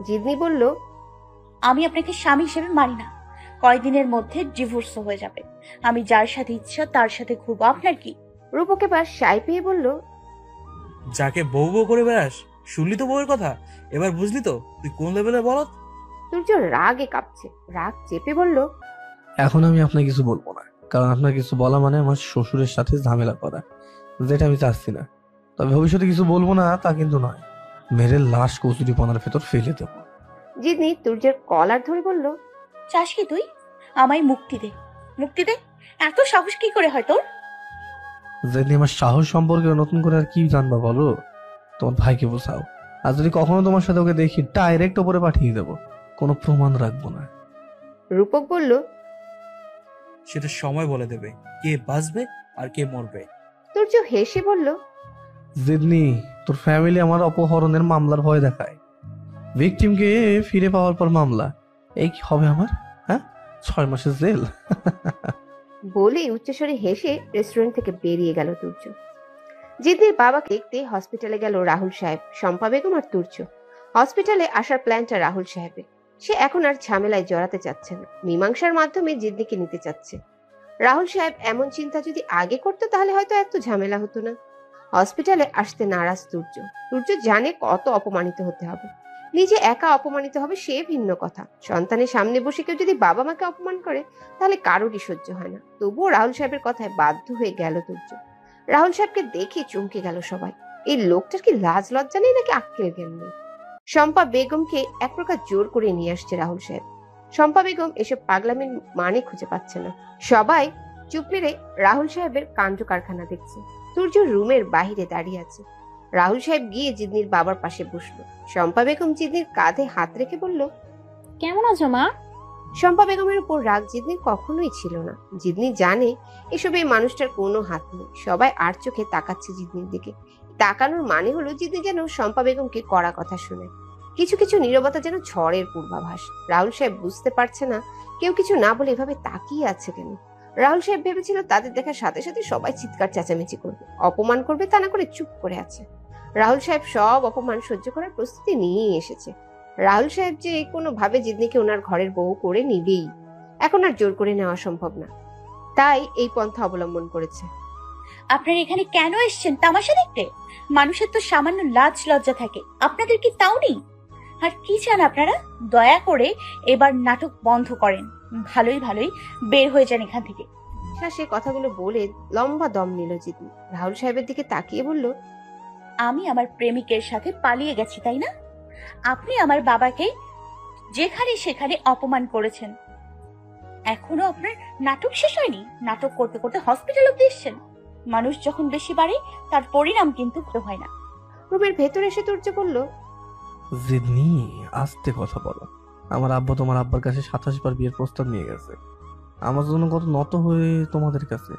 জিদনি বলল, আমি আপনাকে স্বামী হিসেবে মানি না। কয়দিনের মধ্যে ডিভোর্স হয়ে যাবে। আমি যার সাথে ইচ্ছা তার সাথে ঘুরবো, আপনার কি? রূপক এবার সাই পেয়ে বলল, যাকে বউ বউ করে বেড়াস, শুনলি তো বউয়ের কথা, এবার বুঝলি তো তুই কোন লেভেলে বলত? তুর্য রাগে কাঁপছে, রাগ চেপে বলল, এখন আমি আপনাকে কিছু বলবো না, কারণ আপনার কিছু বলা মানে আমার শ্বশুরের সাথে ঝামেলা করা, যেটা আমি চাচ্ছি না। তবে ভবিষ্যতে কিছু বলবো না তা কিন্তু নয়, মেরে লাশ কচুরিপানার ভেতর ফেলে দেবো। জিদনি তুর্যের কলার ধরে বলল, চাস কি তুই? আমায় মুক্তি দে, মুক্তি দে। এত সাহস কি করে হয় তোর? যদি আমার সাহস সম্পর্কে নতুন করে আর কি জানবা বলো? তোমার ভাইকে বোঝাও। আর যদি কখনো তোমার সাথে ওকে দেখি, ডাইরেক্ট ওপরে পাঠিয়ে দেবো, কোনো প্রমাণ রাখবো না। রূপক বলল। সেটা সময় বলে দেবে কে বাঁচবে আর কে মরবে। তুর্য হেসে বলল, জিদনি, তোর ফ্যামিলি আমার অপহরণের মামলার ভয় দেখায়। ভিকটিমকে ফিরে পাওয়ার পর মামলা, এই কি হবে আমার? হ্যাঁ, 6 মাসের জেল। বলে উচ্চস্বরে হেসে রেস্টুরেন্ট থেকে বেরিয়ে গেল তুর্য। জিদনির বাবাকে দেখতে হসপিটালে গেল রাহুল সাহেব, শম্পা বেগম আর তুর্য। হসপিটালে আসার প্ল্যানটা রাহুল সাহেবের। সে এখন আর ঝামেলায় জড়াতে চাচ্ছে না, মীমাংসার মাধ্যমে জিদনিকে নিতে চাচ্ছে। রাহুল সাহেব এমন চিন্তা যদি আগে করতো তাহলে হয়তো এত ঝামেলা হতো না। হসপিটালে আসতে নারাজ তুর্য। তুর্য জানে কত অপমানিত হতে হবে। নিজে একা অপমানিত হবে সে ভিন্ন কথা, সন্তানের সামনে বসে কেউ যদি বাবা মাকে অপমান করে তাহলে কারোরই সহ্য হয় না। তবুও রাহুল সাহেবের কথায় বাধ্য হয়ে গেল তুর্য। রাহুল সাহেবকে দেখে চমকে গেল সবাই। এই লোকটার কি লাজ লজ্জা নেই নাকি আক্কেল জ্ঞান নেই? শম্পা বেগমকে এক প্রকার জোর করে নিয়ে আসছে রাহুল সাহেব। শম্পা বেগম এসব পাগলামির মানে খুঁজে পাচ্ছে না। সবাই চুপ মেরে রাহুল সাহেবের কাণ্ড কারখানা দেখছে। তুর্য রুমের বাহিরে দাঁড়িয়ে আছে। রাহুল সাহেব গিয়ে জিদনির বাবার পাশে বসলো। শম্পা বেগম জিদনির কাঁধে হাত রেখে বলল, কেমন আছো মা? শম্পা বেগমের উপর রাগ জিদনির কখনোই ছিল না। জিদনি জানে এসব এই মানুষটার কোনো হাত নেই। সবাই আর চোখে তাকাচ্ছে জিদনির দিকে। তাকানোর মানে হলো জিদনি যেন শম্পা বেগমকে কড়া কথা শুনে। কিছু কিছু নীরবতা যেন ঝড়ের পূর্বাভাস। রাহুল সাহেব বুঝতে পারছে না কেউ কিছু না বলে এভাবে তাকিয়ে আছে কেন। রাহুল সাহেব ভেবেছিল তাদের দেখার সাথে সাথে সবাই চিৎকার চেঁচামেচি করবে, অপমান করবে, তা না করে চুপ করে আছে। রাহুল সাহেব সব অপমান সহ্য করার প্রস্তুতি নিয়েই এসেছে। রাহুল সাহেব যে কোনো ভাবে জিদনিকে ওনার ঘরের বউ করে নিবেই, এখন আর জোর করে নেওয়া সম্ভব না। তাই এই পন্থা অবলম্বন করেছে। আপনারা এখানে কেন এসেছেন? তামাশা দেখতে? মানুষের তো সামান্য লাজ লজ্জা থাকে, আপনাদের কি তাও নেই? আর কি চান আপনারা? দয়া করে এবার নাটক বন্ধ করেন। ভালোই ভালোই বের হয়ে যান এখান থেকে। সে কথাগুলো বলে লম্বা দম নিল জিদনি। রাহুল সাহেবের দিকে তাকিয়ে বলল, আমি আমার প্রেমিকের সাথে পালিয়ে গেছি, তাই না? আপনি আমার বাবাকে যেখানে সেখানে অপমান করেছেন। এখনো আপনার নাটক শেষ হয়নি? নাটক করতে করতে হসপিটাল অব্দি এসেছেন। মানুষ যখন বেশি বাড়ে তার পরিণাম কিন্তু ভালো হয় না। রুমের ভেতরে এসে তুর্য বলল, জিদনি, আস্তে কথা বলো। আমার আব্বা তোমার আব্বার কাছে 27 বার বিয়ের প্রস্তাব নিয়ে গেছে। আমার জন্য কত নত হয়ে তোমাদের কাছে।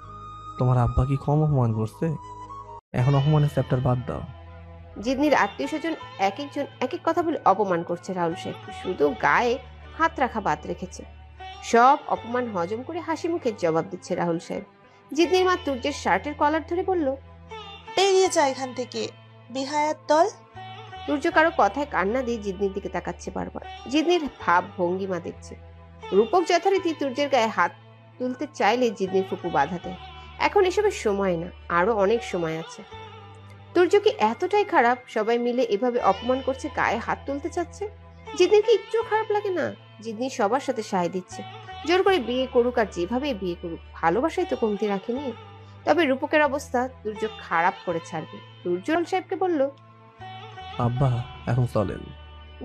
তোমার আব্বা কি কম অপমান করছে? এখন অপমানের চ্যাপ্টার বাদ দাও। জিদনির আত্মীয় স্বজন এক একজন এক এক কথা বলে অপমান করছে রাহুল সাহেব, শুধু গায়ে হাত রাখা বাদ রেখেছে। সব অপমান হজম করে হাসি মুখে জবাব দিচ্ছে রাহুল সাহেব। জিদনির মা তুর্যের শার্টের কলার ধরে বলল, বেরিয়ে যা এখান থেকে, বিহায়াত দল। তুর্য কারো কথায় কান্না দিয়ে জিদনির দিকে তাকাচ্ছে বারবার। জিদনির ভাব ভঙ্গিমা দেখছে। রূপক যথারীতি তুর্যের গায়ে হাত তুলতে চাইলে জিদনির ফুপু বাধা দেয়। এখন এসবের সময় না, আরো অনেক সময় আছে। তুর্য কি এতটাই খারাপ সবাই মিলে এভাবে অপমান করছে, গায়ে হাত তুলতে চাচ্ছে? জিদনির কি একটু খারাপ লাগে না? জিদনি সবার সাথে সায় দিচ্ছে। জোর করে বিয়ে করুক আর যেভাবে বিয়ে করুক, ভালোবাসাই তো কমতি রাখেনি। তবে রূপকের অবস্থা তুর্য খারাপ করে ছাড়বে। তুর্য সাহেবকে বলল, আব্বা এখন চলেন।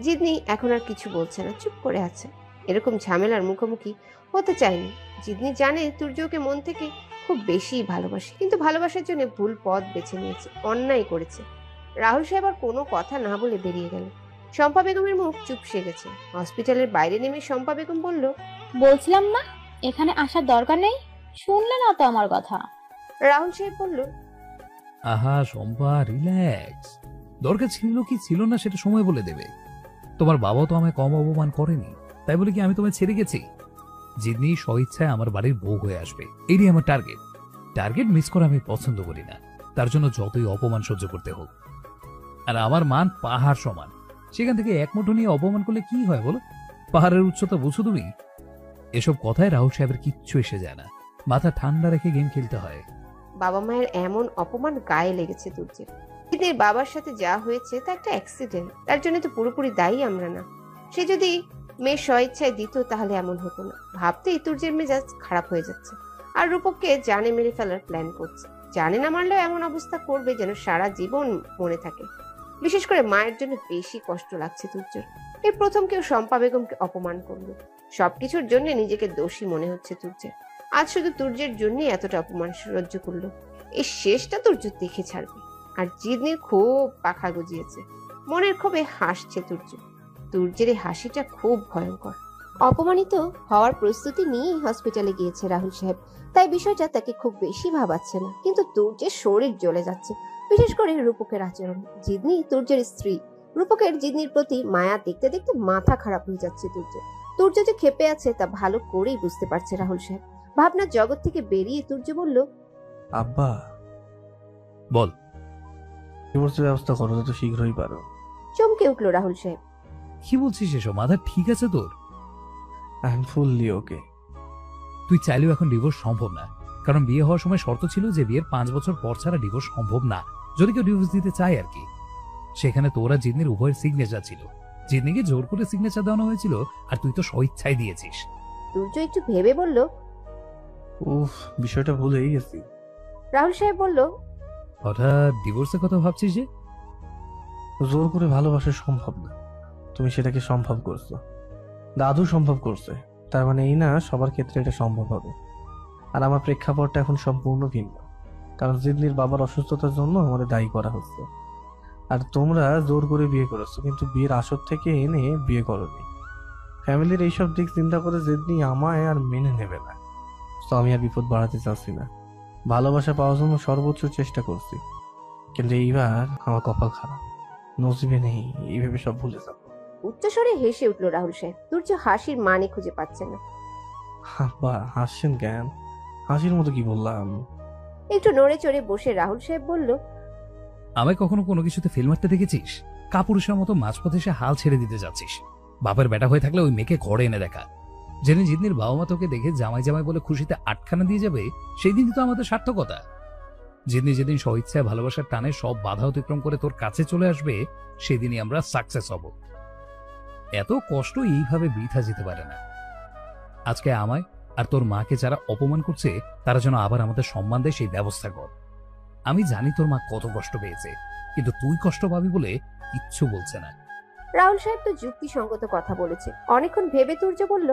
জিদনি এখন আর কিছু বলছে না, চুপ করে আছে। এরকম ঝামেলার মুখোমুখি হতে চায়নি। জিদনি জানে তুর্যকে মন থেকে খুব বেশি ভালোবাসে, কিন্তু ভালোবাসার জন্য ভুল পথ বেছে নিয়েছে, অন্যায় করেছে। রাহুল সাহেব আর কোনো কথা না বলে বেরিয়ে গেল। শম্পা বেগমের মুখ চুপসে গেছে। হসপিটালের বাইরে নেমে শম্পা বেগম বলল, বলছিলাম না এখানে আসার দরকার নেই, শুনলে না তো আমার কথা। রাহুল সাহেব বলল, আহা শম্পা, রিল্যাক্স। দরকার ছিল কি ছিল না সেটা সময় বলে দেবে। তোমার বাবা তো আমায় কম অপমান করেনি, তাই বলে কি আমি তোমায় ছেড়ে গেছি? জিদনি স্বইচ্ছায় আমার বাড়ির বউ হয়ে আসবে, এটাই আমার টার্গেট। টার্গেট মিস করা আমি পছন্দ করি না, তার জন্য যতই অপমান সহ্য করতে হোক। আর আমার মান পাহাড় সমান, সেখান থেকে এক মুঠো নিয়ে অপমান করলে কি হয় বলো? পাহাড়ের উচ্চতা বুঝো তুমি? এসব কথায় রাহুল সাহেবের কিচ্ছু এসে যায় না, মাথা ঠান্ডা রেখে গেম খেলতে হয়। বাবা মায়ের এমন অপমান গায়ে লেগেছে তুর্যের। কিন্তু বাবার সাথে যা হয়েছে তা একটা অ্যাক্সিডেন্ট, তার জন্য তো পুরোপুরি দায়ী আমরা না। সে যদি মেয়ে স্বইচ্ছায় দিত তাহলে এমন হতো না। ভাবতেই তুর্যের মেজাজ খারাপ হয়ে যাচ্ছে। আর রূপককে জানে মেরে ফেলার প্ল্যান করছে। জানে না মারলেও এমন অবস্থা করবে যেন সারা জীবন মনে থাকে। বিশেষ করে মায়ের জন্য বেশি কষ্ট লাগছে তুর্যের। এই প্রথম কেউ শম্পা বেগমকে অপমান করলো। সবকিছুর জন্য নিজেকে দোষী মনে হচ্ছে তুর্যের। আজ শুধু তুর্যের জন্যই এতটা অপমান সহ্য করলো। এই শেষটা তুর্য দেখে ছাড়বে। আর জিদনির খুব পাখা গজিয়েছে, মনের ক্ষোভে হাসছে তুর্য। তুর্যের এই হাসিটা খুব ভয়ঙ্কর। অপমানিত হওয়ার প্রস্তুতি নিয়েই হসপিটালে গিয়েছে রাহুল সাহেব, তাই বিষয়টা তাকে খুব বেশি ভাবাচ্ছে না। কিন্তু তুর্যের শরীর জ্বলে যাচ্ছে, বিশেষ করে রূপকের আচরণ। জিদনি তুর্যের স্ত্রী, রূপকের জিদনির প্রতি মায়া দেখতে দেখতে মাথা খারাপ হয়ে যাচ্ছে তুর্যের। তুর্য যে ক্ষেপে আছে তা ভালো করেই বুঝতে পারছে রাহুল সাহেব। ভাবনার জগৎ থেকে বেরিয়ে তুর্য বলল, আব্বা বল। ডিভোর্সের ব্যবস্থা করো, যত শীঘ্রই পারো। চমকে উঠলো রাহুল সাহেব। কি বলছিস এসব? মাথা ঠিক আছে তোর? আই এম ফুললি ওকে। তুই চাইলেও এখন ডিভোর্স সম্ভব না, কারণ বিয়ে হওয়ার সময় শর্ত ছিল যে বিয়ের 5 বছর পর ছাড়া ডিভোর্স সম্ভব না, যদি কেউ ডিভোর্স দিতে চায় আর কি। সেখানে তোরা জিদনির উভয়ের সিগনেচার ছিল, জিদনিকে জোর করে সিগনেচার দেওয়ানো হয়েছিল, আর তুই তো স্বইচ্ছায় দিয়েছিস। তুর্য একটু ভেবে বলল, উফ, বিষয়টা ভুলেই গেছি। রাহুল সাহেব বলল, হঠাৎ ডিভোর্সের কথা ভাবছিস যে? জোর করে ভালোবাসা সম্ভব না, তুমি সেটাকে সম্ভব করছো। দাদু সম্ভব করছে, তার মানে এই না সবার ক্ষেত্রে এটা সম্ভব হবে। আর আমার প্রেক্ষাপটটা এখন সম্পূর্ণ ভিন্ন, কারণ জিদনির বাবার অসুস্থতার জন্য আমাদের দায়ী করা হচ্ছে। আর তোমরা জোর করে বিয়ে করেছো, কিন্তু বিয়ের আসর থেকে এনে বিয়ে করোনি। ফ্যামিলির এইসব দিক চিন্তা করে জিদনি আমায় আর মেনে নেবে না। তো আমি আর বিপদ বাড়াতে চাচ্ছি না। ভালোবাসা পাওয়ার জন্য সর্বোচ্চ চেষ্টা করছি, কিন্তু এইবার আমার কপাল খারাপ, নসিবে নেই। এইভাবে সব ভুলে যাবো। উচ্চস্বরে হেসে উঠলো রাহুল সাহেব। তুর্য হাসির মানে খুঁজে পাচ্ছে না। আব্বা হাসছেন কেন? হাসির মতো কি বললাম? একটু নড়ে চড়ে বসে রাহুল সাহেব বলল, আমায় কখনো কোনো কিছুতে ফেল মারতে দেখেছিস? কাপুরুষের মতো মাঝপথে এসে হাল ছেড়ে দিতে যাচ্ছিস। বাপের বেটা হয়ে থাকলে ওই মেয়েকে ঘরে এনে দেখা। জেনে জিদনির বাবা মা তোকে দেখে জামাই জামাই বলে খুশিতে 8খানা দিয়ে যাবে, সেই দিনই তো আমাদের সার্থকতা। জিদনি যেদিন স্বইচ্ছায় ভালোবাসার টানে সব বাধা অতিক্রম করে তোর কাছে চলে আসবে, সেদিনই আমরা সাকসেস হব। এত কষ্ট এইভাবে বৃথা যেতে পারে না। আজকে আমায় আর তোর মাকে যারা অপমান করছে তারা যেন আবার আমাদের সম্মান দেয়, সেই ব্যবস্থা কর। আমি জানি তোর মা কত কষ্ট পেয়েছে, কিন্তু তুই কষ্ট পাবি বলে কিচ্ছু বলছে না। রাহুল সাহেব তো যুক্তিসঙ্গত কথা বলেছে। অনেকক্ষণ ভেবে তুর্য বলল,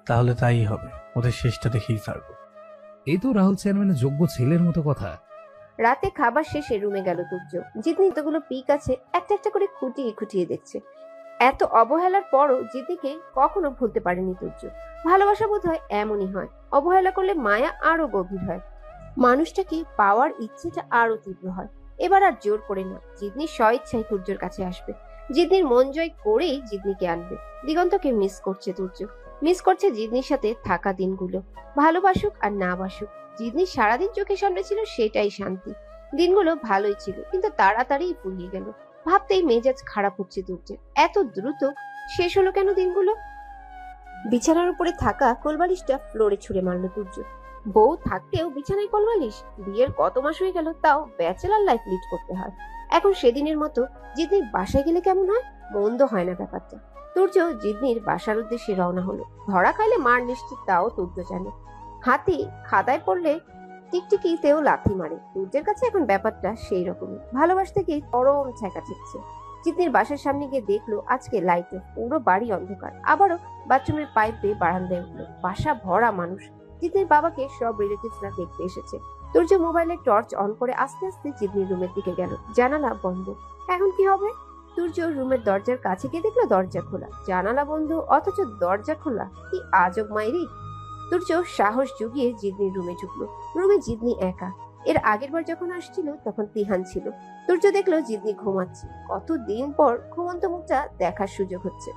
তাহলে তাই হবে, ওদের শেষটা দেখেই ছাড়বো। এই তো রাহুল চেয়ারম্যানের যোগ্য ছেলের মতো কথা। রাতে খাবার শেষে রুমে গেল তুর্য। জিদনি তোগুলো পিক আছে একটা একটা করে খুঁটিয়ে খুঁটিয়ে দেখছে। এত অবহেলার পরও জিদনিকে কখনো ভুলতে পারেনি তুর্য। ভালোবাসা বোধ হয় এমনই হয়, অবহেলা করলে মায়া আরো গভীর হয়, মানুষটাকে পাওয়ার ইচ্ছেটা আরো তীব্র হয়। এবার আর জোর করে না, জিদনি স্বইচ্ছায় তুর্যর কাছে আসবে। জিদনির মন জয় করেই জিদনিকে আনবে। দিগন্তকে মিস করছে তুর্য, মিস করছে জিদনির সাথে থাকা দিনগুলো। ভালোবাসুক আর না বাসুক, জিদনি সারাদিন চোখের সামনে ছিল, সেটাই শান্তি। দিনগুলো ভালোই ছিল, কিন্তু তাড়াতাড়ি ফুরিয়ে গেল। ভাবতেই মেজাজ খারাপ হচ্ছে তুর্যের। এত দ্রুত শেষ হলো কেন দিনগুলো? বিছানার উপরে থাকা কোলবালিশটা ফ্লোরে ছুঁড়ে মারলো তুর্য। বউ থাকতেও বিছানায় কোলবালিশ? বিয়ের কত মাস হয়ে গেল, তাও ব্যাচেলার লাইফ লিড করতে হয়। এখন সেদিনের মতো জিদনির বাসায় গেলে কেমন হয়? মন্দ হয় না ব্যাপারটা। তুর্য জিদনির বাসার উদ্দেশ্যে রওনা হলো। ধরা খাইলে মার নিশ্চিত, তাও তুর্য জানে। হাতি খাদায় পড়লে টিকটিকিতেও লাথি মারে। তুর্যের কাছে এখন ব্যাপারটা সেই রকমই। ভালোবাসতে গিয়ে চরম ছ্যাঁকা ছিটছে। জিতনির বাসার সামনে গিয়ে দেখলো আজকে লাইট অফ, পুরো বাড়ি অন্ধকার। আবারও বাথরুমের পাইপ বেয়ে বারান্দায় উঠলো। বাসা ভরা মানুষ। জিতনির বাবাকে সব রিলেটিভসরা দেখতে এসেছে। তুর্য মোবাইলের টর্চ অন করে আস্তে আস্তে জিতনির রুমের দিকে গেল। জানালা বন্ধ। এখন কি হবে? তুর্য রুমের দরজার কাছে গিয়ে দেখলো দরজা খোলা, জানালা বন্ধ, অথচ দরজা খোলা। কি আজব মাইরি। তুর্য সাহস জুগিয়ে জিতনির রুমে ঢুকলো। রুমে জিতনি একা। এর আগের বার যখন আসছিল তখন তিহান ছিল। তুর্য দেখলো জিতনি ঘুমাচ্ছে। কতদিন পর ঘুমন্ত মুখটা দেখার সুযোগ হচ্ছে।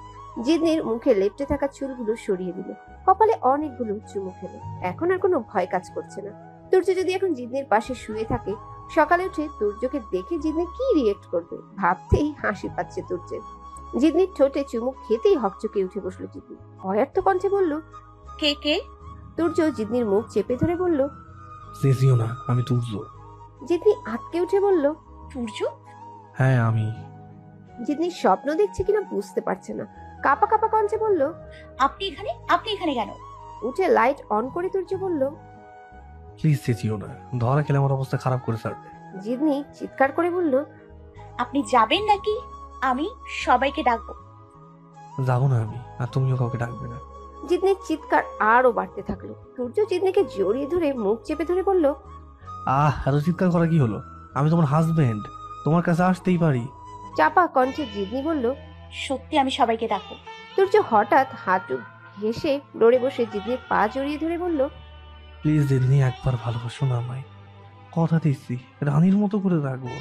জিতনির মুখে লেপ্টে থাকা চুলগুলো সরিয়ে দিল। কপালে অনেকগুলো চুমু খেলো। এখন আর কোনো ভয় কাজ করছে না। তুর্য যদি এখন জিতনির পাশে শুয়ে থাকে, সকালে উঠে তুর্যকে দেখে জিতনি কি রিয়েক্ট করবে ভাবতেই হাসি পাচ্ছে তুর্যের। জিতনির ঠোঁটে চুমুক খেতেই হকচকে উঠে বসলো জিতনি। ভয়ার্থ কণ্ঠে বলল, কে কে? তুর্য জিতনির মুখ চেপে ধরে বলল, চেঁচিও না, আমি তুর্য। জিতনি আটকে উঠে বলল, সূর্য? হ্যাঁ আমি। জিতনি স্বপ্ন দেখছে কিনা বুঝতে পারছে না। কাপা কাপা কণ্ঠে বলল, আপনি এখানে? আপনি এখানে কেন? উঠে লাইট অন করে তুর্য বলল, প্লিজ চেঁচিও না, ধরা খেলে আমার অবস্থা খারাপ করে ছাড়বে। জিতনি চিৎকার করে বলল, আপনি যাবেন নাকি আমি সবাইকে ডাকবো? যাবো না আমি, আর তুমিও কাউকে ডাকবে না। জিতনির চিৎকার আরো বাড়তে থাকলো। সূর্য জিতনিকে জড়িয়ে ধরে মুখ চেপে ধরে বলল, এত চিৎকার করা কি হলো? আমি তোমার হাজবেন্ড, তোমার কাছে আসতেই পারি। চাপা কণ্ঠে জিতনি বলল, সত্যি আমি সবাইকে ডাকবো। সূর্য হঠাৎ হাঁটু ঘেঁষে ফ্লোরে বসে জিতনির পা জড়িয়ে ধরে বলল, প্লিজ জিতনি, একবার ভালোবাসো না আমায়, কথা দিচ্ছি, রানীর মতো করে রাখবো।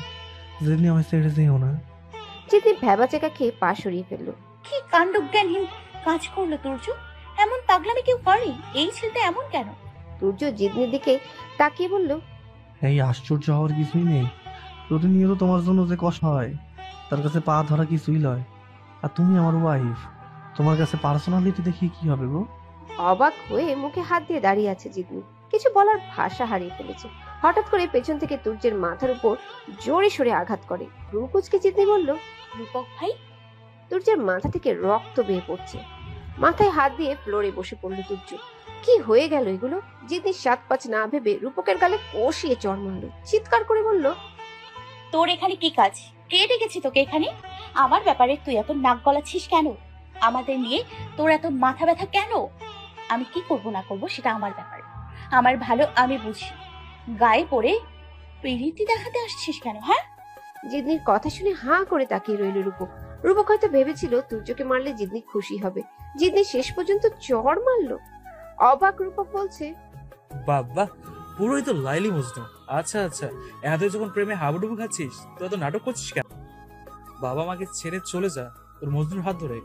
জিতনি, আমায় ছেড়ে যেও না। জিতনি ভ্যাবাচেকা খেয়ে পা সরিয়ে ফেললো। কি কাণ্ডজ্ঞানহীন কাজ করলো তুর্য। এমন পাগলামি কেউ করে? এই ছেলেটা এমন কেন? সূর্য জিতনির দিকে তাকিয়ে বলল, এই আশ্চর্য হওয়ার কিছুই নেই। প্রতিনিয়ত তোমার জন্য যে কষ্ট হয়, তার কাছে পা ধরা কিছুই নয়। আর তুমি আমার ওয়াইফ, তোমার কাছে পার্সোনালিটি দেখি কি হবে গো? অবাক হয়ে মুখে হাত দিয়ে দাঁড়িয়ে আছে জিতনি। কিছু বলার ভাষা হারিয়ে ফেলেছে। হঠাৎ করে পেছন থেকে তুর্যের মাথার উপর জোরে সরে আঘাত করে। রুকুচকে জিতনি বলল, রূপক ভাই? তুর্যের মাথা থেকে রক্ত বেয়ে পড়ছে। মাথায় হাত দিয়ে ফ্লোরে বসে পড়ল তুর্য। কি হয়ে গেল এগুলো? জিতনি 7-5 না ভেবে রূপকের গালে কষিয়ে চড় মারল। চিৎকার করে বলল, তোর এখানে কি কাজ? কে ডেকেছে তোকে এখানে? আমার ব্যাপারে তুই এত নাক গলাচ্ছিস কেন? আমাদের নিয়ে তোর এত মাথা ব্যথা কেন? আমি কি করব না করব সেটা আমার ব্যাপার। আমার ভালো আমি বুঝি। গায়ে পড়ে প্রীতি দেখাতে আসছিস কেন? হ্যাঁ? জিতনির কথা শুনে হাঁ করে তাকিয়ে রইল রূপক। রূপক হয়তো ভেবেছিল তুর্যকে মারলে জিতনি খুশি হবে। জিতনি শেষ পর্যন্ত চড় মারলো। অবাক রূপক বলছে, বাবা, পুরোই তো লাইলি মজনু। আচ্ছা আচ্ছা, এত যখন প্রেমে হাবুডুবু খাচ্ছিস তো এত নাটক করছিস কেন? বাবা মাকে ছেড়ে চলে যা তোর মজনুর হাত ধরে।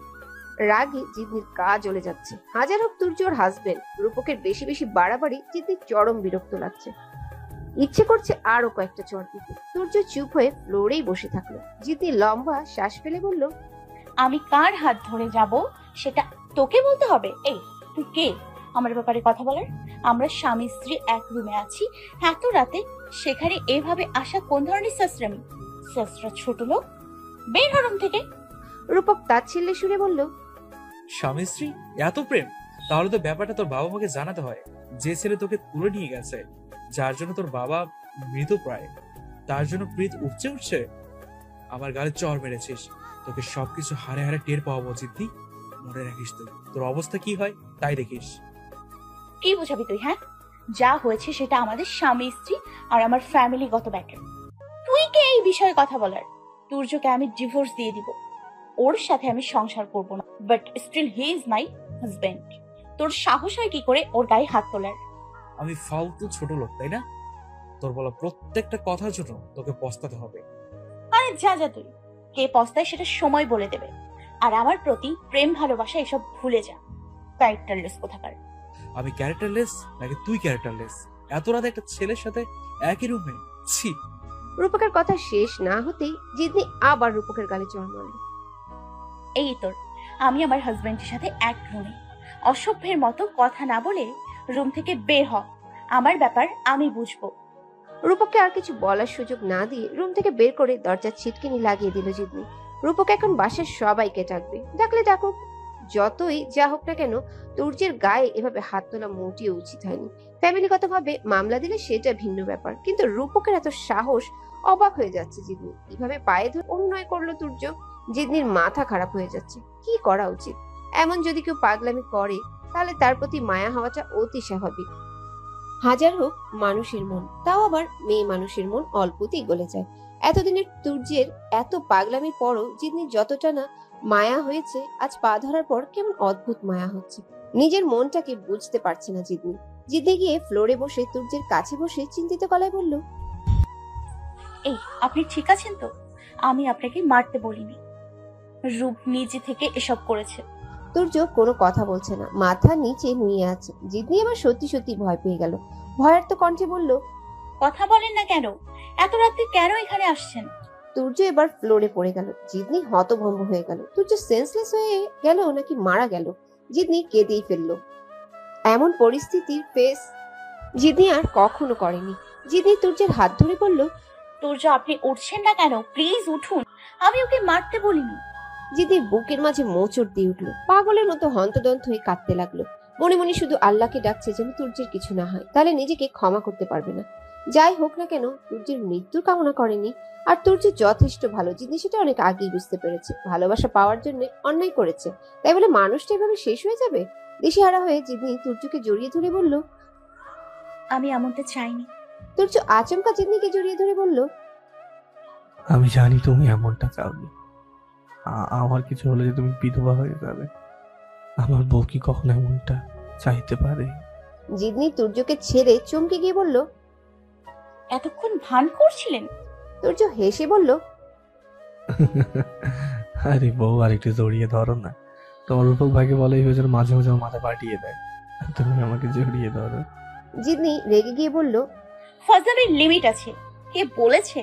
রাগে জিতনির গা জ্বলে যাচ্ছে। হাজার হোক তুর্যর হাজবেন্ড, রূপকের বেশি বেশি বাড়াবাড়ি জিতনির চরম বিরক্ত লাগছে। ইচ্ছে করছে আরো কয়েকটা চড় দিতে। তুর্য চুপ হয়ে ফ্লোরেই বসে থাকলো। জিতনি লম্বা শ্বাস ফেলে বলল, আমি কার হাত ধরে যাব সেটা তোকে বলতে হবে? এই তুই কে আমার ব্যাপারে কথা বলার? আমরা স্বামী স্ত্রী এক রুমে আছি এত রাতে, সেখানে এভাবে আসা কোন ধরনের সাসরামি? সাসরা ছোট লোক, বের হ রুম থেকে। রূপক তাচ্ছিল্যে সুরে বলল, স্বামী স্ত্রী এত প্রেম? তাহলে তো ব্যাপারটা তোর বাবা মাকে জানাতে হয়। যে ছেলে তোকে তুলে নিয়ে গেছে, যার জন্য তোর বাবা মৃত প্রায়, তার জন্য প্রীত উঠছে উঠছে। আমার গালে চড় মেরেছিস, তোকে সবকিছু হারে হারে টের পাওয়া উচিত। মনে রাখিস তুই তোর অবস্থা কি হয় তাই দেখিস। কি বোঝাবি তুই? হ্যাঁ, যা হয়েছে সেটা আমাদের স্বামী স্ত্রী আর আমার ফ্যামিলিগত ব্যাপার। তুই কে এই বিষয়ে কথা বলার? তুর্যকে আমি ডিভোর্স দিয়ে দিব, ওর সাথে আমি সংসার করব না, but still he is my husband. তোর সাহস হয় কি করে ওর গায়ে হাত তোলার? আমি ফালতু ছোট লোক তাই না? তোর বলা প্রত্যেকটা কথার জন্য তোকে পস্তাতে হবে। আরে যা যা, তুই কে পস্তায় সেটা সময় বলে দেবে। আর আমার প্রতি প্রেম ভালোবাসা এসব ভুলে যা। ক্যারেক্টারলেস কোথাকার। আমি ক্যারেক্টারলেস নাকি তুই ক্যারেক্টারলেস? এত রাতে একটা ছেলের সাথে একই রুমে? ছি। রূপকের কথা শেষ না হতেই জিতনি আবার রূপকের গালে চড় মারল। এই তোর, আমি আমার হাজবেন্ডের সাথে এক রুমে। অসভ্যের মতো কথা না বলে রুম থেকে বের হ। আমার ব্যাপার আমি বুঝবো। রূপককে আর কিছু বলার সুযোগ না দিয়ে রুম থেকে বের করে দরজার ছিটকিনি লাগিয়ে দিল জিতনি। রূপক এখন বাসার সবাইকে ডাকবে, ডাকলে ডাকুক। যতই যা হোক না কেন, তুর্যের গায়ে এভাবে হাত তোলা মোটেও উচিত হয়নি। ফ্যামিলিগতভাবে মামলা দিলে সেটা ভিন্ন ব্যাপার, কিন্তু রূপকের এত সাহস অবাক হয়ে যাচ্ছে জিদনি। কিভাবে পায়ে ধরে অভিনয় করলো তুর্য। জিদনির মাথা খারাপ হয়ে যাচ্ছে। কি করা উচিত? এমন যদি কেউ পাগলামি করে তাহলে তার প্রতি মায়া হওয়াটা অতি স্বাভাবিক। হাজার হোক মানুষের মন, তাও আবার মেয়ে মানুষের মন অল্পতেই গলে যায়। এতদিনের তুর্যের এত পাগলামির পরও জিদনির যতটা না মায়া হয়েছে, আজ পা ধরার পর কেমন অদ্ভুত মায়া হচ্ছে। নিজের মনটাকে বুঝতে পারছে না জিদনি। জিদনি গিয়ে ফ্লোরে বসে তুর্যের কাছে বসে চিন্তিত গলায় বলল, এই আপনি ঠিক আছেন তো? আমি আপনাকে মারতে বলিনি। রূপ নিজে থেকে এসব করেছে। তুর্য কোনো কথা বলছে না, মাথা নিচে নুয়ে আছে। জিদনি এবার সত্যি সত্যি ভয় পেয়ে গেল। ভয়ার্ত কণ্ঠে বলল, কথা বলেন না কেন? এত রাত্রে কেন এখানে আসছেন? তুর্য এবার ফ্লোরে পড়ে গেল। জিদনি হতভম্ব হয়ে গেল। তুর্য সেন্সলেস হয়ে গেল নাকি মারা গেল? জিদনি কেঁদেই ফেলল। এমন পরিস্থিতির ফেস জিদনি আর কখনো করেনি। জিদনি তুর্যের হাত ধরে বলল, তুর্য আপনি উঠছেন না কেন? প্লিজ উঠুন, আমি ওকে মারতে বলিনি। জিদনির বুকের মাঝে মোচড় দিয়ে উঠলো। পাগলের মতো হন্তদন্ত হয়ে কাঁদতে লাগলো। মনে মনে শুধু আল্লাহকে ডাকছে যেন তুর্যের কিছু না হয়, তাহলে নিজেকে ক্ষমা করতে পারবে না। যাই হোক না কেন, তুর্যের মৃত্যুর কামনা করেনি। আর তুর্য যথেষ্ট ভালো, জিদনি সেটা অনেক আগেই বুঝতে পেরেছে। ভালোবাসা পাওয়ার জন্য অন্যায় করেছে, তাই বলে মানুষটা এভাবে শেষ হয়ে যাবে? দিশেহারা হয়ে জিদনি তুর্যকে জড়িয়ে ধরে বলল, আমি এমনটা চাইনি। তুর্য আচমকা জিদনিকে জড়িয়ে ধরে বলল, আমি জানি তুমি এমনটা চাওনি। আমার কিছু হলে যে তুমি বিধবা হয়ে যাবে। আমার বউ কি কখনো এমনটা চাইতে পারে? জিদনি তুর্যকে ছেড়ে চমকে গিয়ে বলল, এতক্ষণ ভান করছিলেন? তুর্য হেসে বলল, আরে বউ আর একটু জড়িয়ে ধরো না। তোমার রূপক ভাইকে বলে হয়ে যেন মাঝে মাঝে আমার মাথা পাঠিয়ে দেয়, আর তুমি আমাকে জড়িয়ে ধরো। জিদনি রেগে গিয়ে বলল, ফজলামির লিমিট আছে। কে বলেছে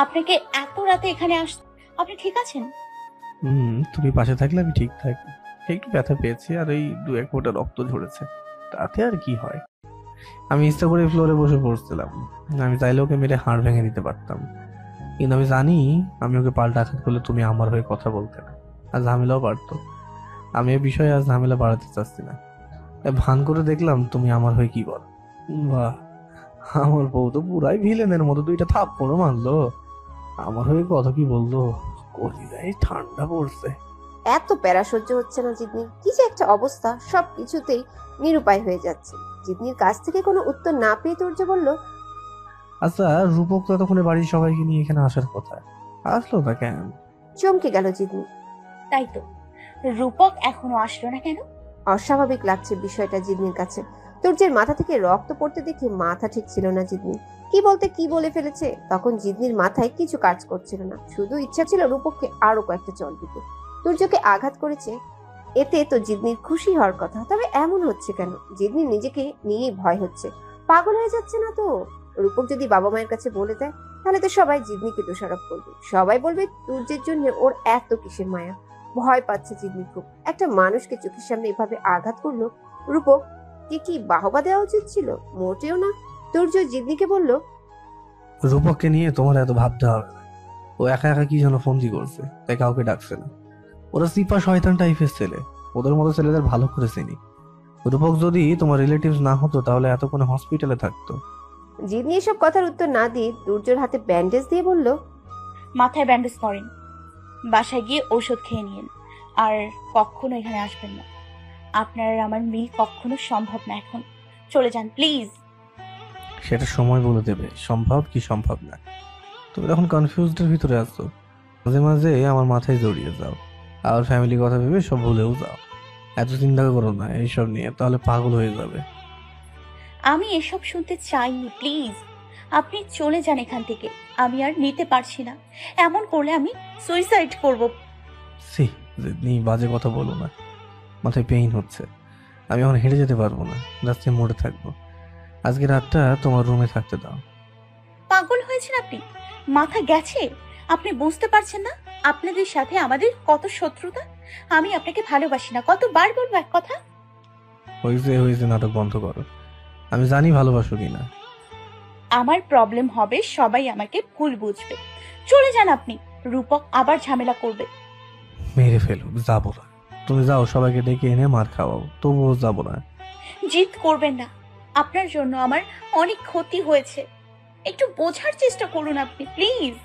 আপনাকে এত রাতে এখানে আসতে? আপনি ঠিক আছেন? তুমি পাশে থাকলে আমি ঠিক থাকি। একটু ব্যথা পেয়েছি আর এই 2-1 ফোঁটা রক্ত ঝরেছে, তাতে আর কি হয়। আমি ইচ্ছা করে ফ্লোরে বসে পড়ছিলাম। আমি চাইলে ওকে মেরে হাড় ভেঙে দিতে পারতাম, কিন্তু আমি জানি আমি ওকে পাল্টা আঘাত করলে তুমি আমার হয়ে কথা বলতে না, আর ঝামেলাও বাড়তো। আমি এই বিষয়ে আর ঝামেলা বাড়াতে চাচ্ছি না। তাই ভান করে দেখলাম তুমি আমার হয়ে কি বল। বাহ, আমার বউ তো পুরাই ভিলেনের মতো 2টা থাপ্পড়ও মারলো। আমার হয়ে কথা কি বললো, কলিজায় ঠান্ডা পড়ছে। এত প্যারা সহ্য হচ্ছে না জিদনি। কি যে একটা অবস্থা, সবকিছুতেই নিরুপায় হয়ে যাচ্ছে। জিদনির কাছ থেকে কোনো উত্তর না পেয়ে তুর্য বলল, আচ্ছা, রূপক তো তখন বাড়ির সবাইকে নিয়ে এখানে আসার কথা, আসলো না কেন? চমকে গেল জিদনি। তাই তো, রূপক এখনো আসলো না কেন? অস্বাভাবিক লাগছে বিষয়টা জিদনির কাছে। তুর্যের মাথা থেকে রক্ত পড়তে দেখে মাথা ঠিক ছিল না জিদনি। কি বলতে কি বলে ফেলেছে। তখন জিদনির মাথায় কিছু কাজ করছিল না, শুধু ইচ্ছা ছিল রূপককে আরো কয়েকটা চল দিতে। তুর্যকে আঘাত করেছে, এতে তো জিদনির খুশি হওয়ার কথা, তবে এমন হচ্ছে কেন? জিদনি নিজেকে নিয়ে ভয় হচ্ছে। পাগল হয়ে যাচ্ছে না তো? রূপক যদি বাবা মায়ের কাছে বলে দেয় তাহলে তো সবাই জিদনিকে দোষারোপ করবে। সবাই বলবে তুর্যের জন্য ওর এত কিসের মায়া। ভয় পাচ্ছে জিদনি খুব। একটা মানুষকে চোখের সামনে এভাবে আঘাত করলো রূপক, কি বাহবা দেওয়া উচিত ছিল? মোটেও না। তুর্য জিদনিকে বলল, রূপককে নিয়ে তোমার এত ভাবতে হবে না। ও একা একা কি যেন ফন্দি করছে, তাই কাউকে ডাকছে না। ওরা সিপা শয়তান টাইপের ছেলে, ওদের মতো ছেলেদের ভালো করে চিনি। রূপক যদি তোমার রিলেটিভস না হতো তাহলে এতক্ষণে হসপিটালে থাকতো। জিদনি এসব কথার উত্তর না দিয়ে তুর্যর হাতে ব্যান্ডেজ দিয়ে বলল, মাথায় ব্যান্ডেজ করেন, বাসায় গিয়ে ঔষধ খেয়ে নিন, আর কখনো এখানে আসবেন না। আপনার আর আমার মিল কখনো সম্ভব না। এখন চলে যান প্লিজ। সেটা সময় বলে দেবে সম্ভব কি সম্ভব না। তুমি তখন কনফিউজডের ভিতরে আছো। মাঝে মাঝে আমার মাথায় জড়িয়ে যাও, আর ফ্যামিলি কথা ভেবে সব ভুলেও যাও। এত চিন্তা করো না এইসব নিয়ে, তাহলে পাগল হয়ে যাবে। আমি এসব শুনতে চাইনি, প্লিজ আপনি চলে যান এখান থেকে। আমি আর নিতে পারছি না। এমন করলে আমি সুইসাইড করব। সি, বাজে কথা বলো না, মাথায় পেইন হচ্ছে। আমি এখন হেঁটে যেতে পারবো না, রাস্তে মোড়ে থাকবো। আজকে রাতটা তোমার রুমে থাকতে দাও। পাগল হয়েছেন আপনি? মাথা গেছে? আপনি বুঝতে পারছেন না আপনাদের সাথে আমাদের কত শত্রুতা? আমি আপনাকে ভালোবাসি না। কতবার বলবো এক কথা? হয়েছে, নাটক বন্ধ করো। আমি জানি ভালোবাসো কিনা। আমার প্রবলেম হবে, সবাই আমাকে ভুল বুঝবে। চলে যান আপনি। রূপক আবার ঝামেলা করবে। মেরে ফেলো, যাবো না। তুমি যাও, সবাইকে ডেকে এনে মার খাওয়াও, তবুও যাবো না। জিদ করবেন না। আপনার জন্য আমার অনেক ক্ষতি হয়েছে। একটু বোঝার চেষ্টা করুন আপনি প্লিজ।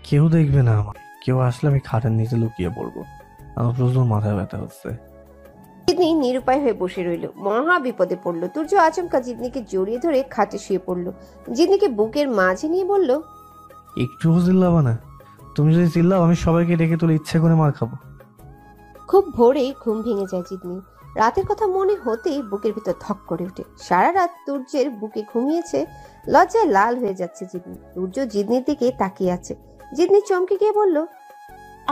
কেউ দেখবে না আমার, কেউ আসলে আমি খাটের নিচে লুকিয়ে পড়বো। আমার প্রচুর মাথা ব্যথা হচ্ছে। জিদনি নিরুপায় হয়ে বসে রইল। মহা বিপদে পড়ল। তুর্য আচমকা জিদনিকে জড়িয়ে ধরে খাটে শুয়ে পড়ল। জিদনিকে বুকের মাঝে নিয়ে বলল, একটুও চিল্লাবা না। তুমি যদি চিল্লাও আমি সবাইকে ডেকে তুলে ইচ্ছে করে মার খাবো। খুব ভোরেই ঘুম ভেঙে যায় জিদনি। রাতের কথা মনে হতেই বুকের ভিতর ধক করে ওঠে। সারা রাত তুর্যের বুকে ঘুমিয়েছে। লজ্জায় লাল হয়ে যাচ্ছে জিদনি। তুর্য জিদনির দিকে তাকিয়ে আছে। জিদনি চমকে গিয়ে বলল,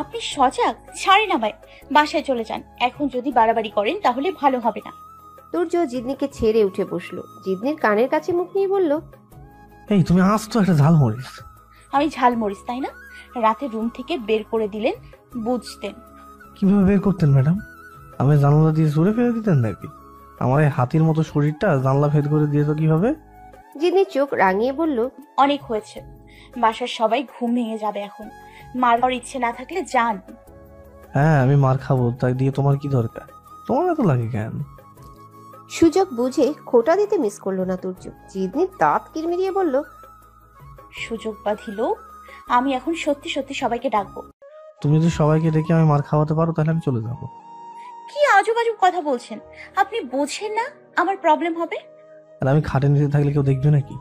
আপনি সজাগ? ছাড়েন আমায়, বাসায় চলে যান। এখন যদি বাড়াবাড়ি করেন তাহলে ভালো হবে না। তুর্য জিদনিকে ছেড়ে উঠে বসলো। জিদনির কানের কাছে মুখ নিয়ে বলল, এই তুমি আজ তো একটা ঝাল মরিস। আমি ঝালমরিচ তাই না? রাতে রুম থেকে বের করে দিলেন, বুঝতেন। কিভাবে বের করতেন ম্যাডাম? আমি জানলা দিয়ে ছুঁড়ে ফেলে দিতেন নাকি? আমার এই হাতির মতো শরীরটা জানলা ভেদ করে দিয়েছ কিভাবে? জিদনি চোখ রাঙিয়ে বলল, অনেক হয়েছে, বাসার সবাই ঘুম ভেঙে যাবে এখন। মার খাওয়ার ইচ্ছে না থাকলে যান। হ্যাঁ আমি মার খাবো, তাই দিয়ে তোমার কি দরকার? তোমার এত লাগে কেন? সুযোগ বুঝে খোটা দিতে মিস করলো না তুর্য। জিদনি দাঁত কিরমিরিয়ে বলল, সুযোগ বাঁধিল, আমি এখন সত্যি সত্যি সবাইকে ডাকবো। তুমি যদি সবাইকে ডেকে আমি মার খাওয়াতে পারো তাহলে আমি চলে যাবো। কি আজব আজব কথা বলছেন আপনি? বোঝেন না আমার প্রবলেম হবে? আর আমি খাটে নিচে থাকলে কেউ দেখবে নাকি?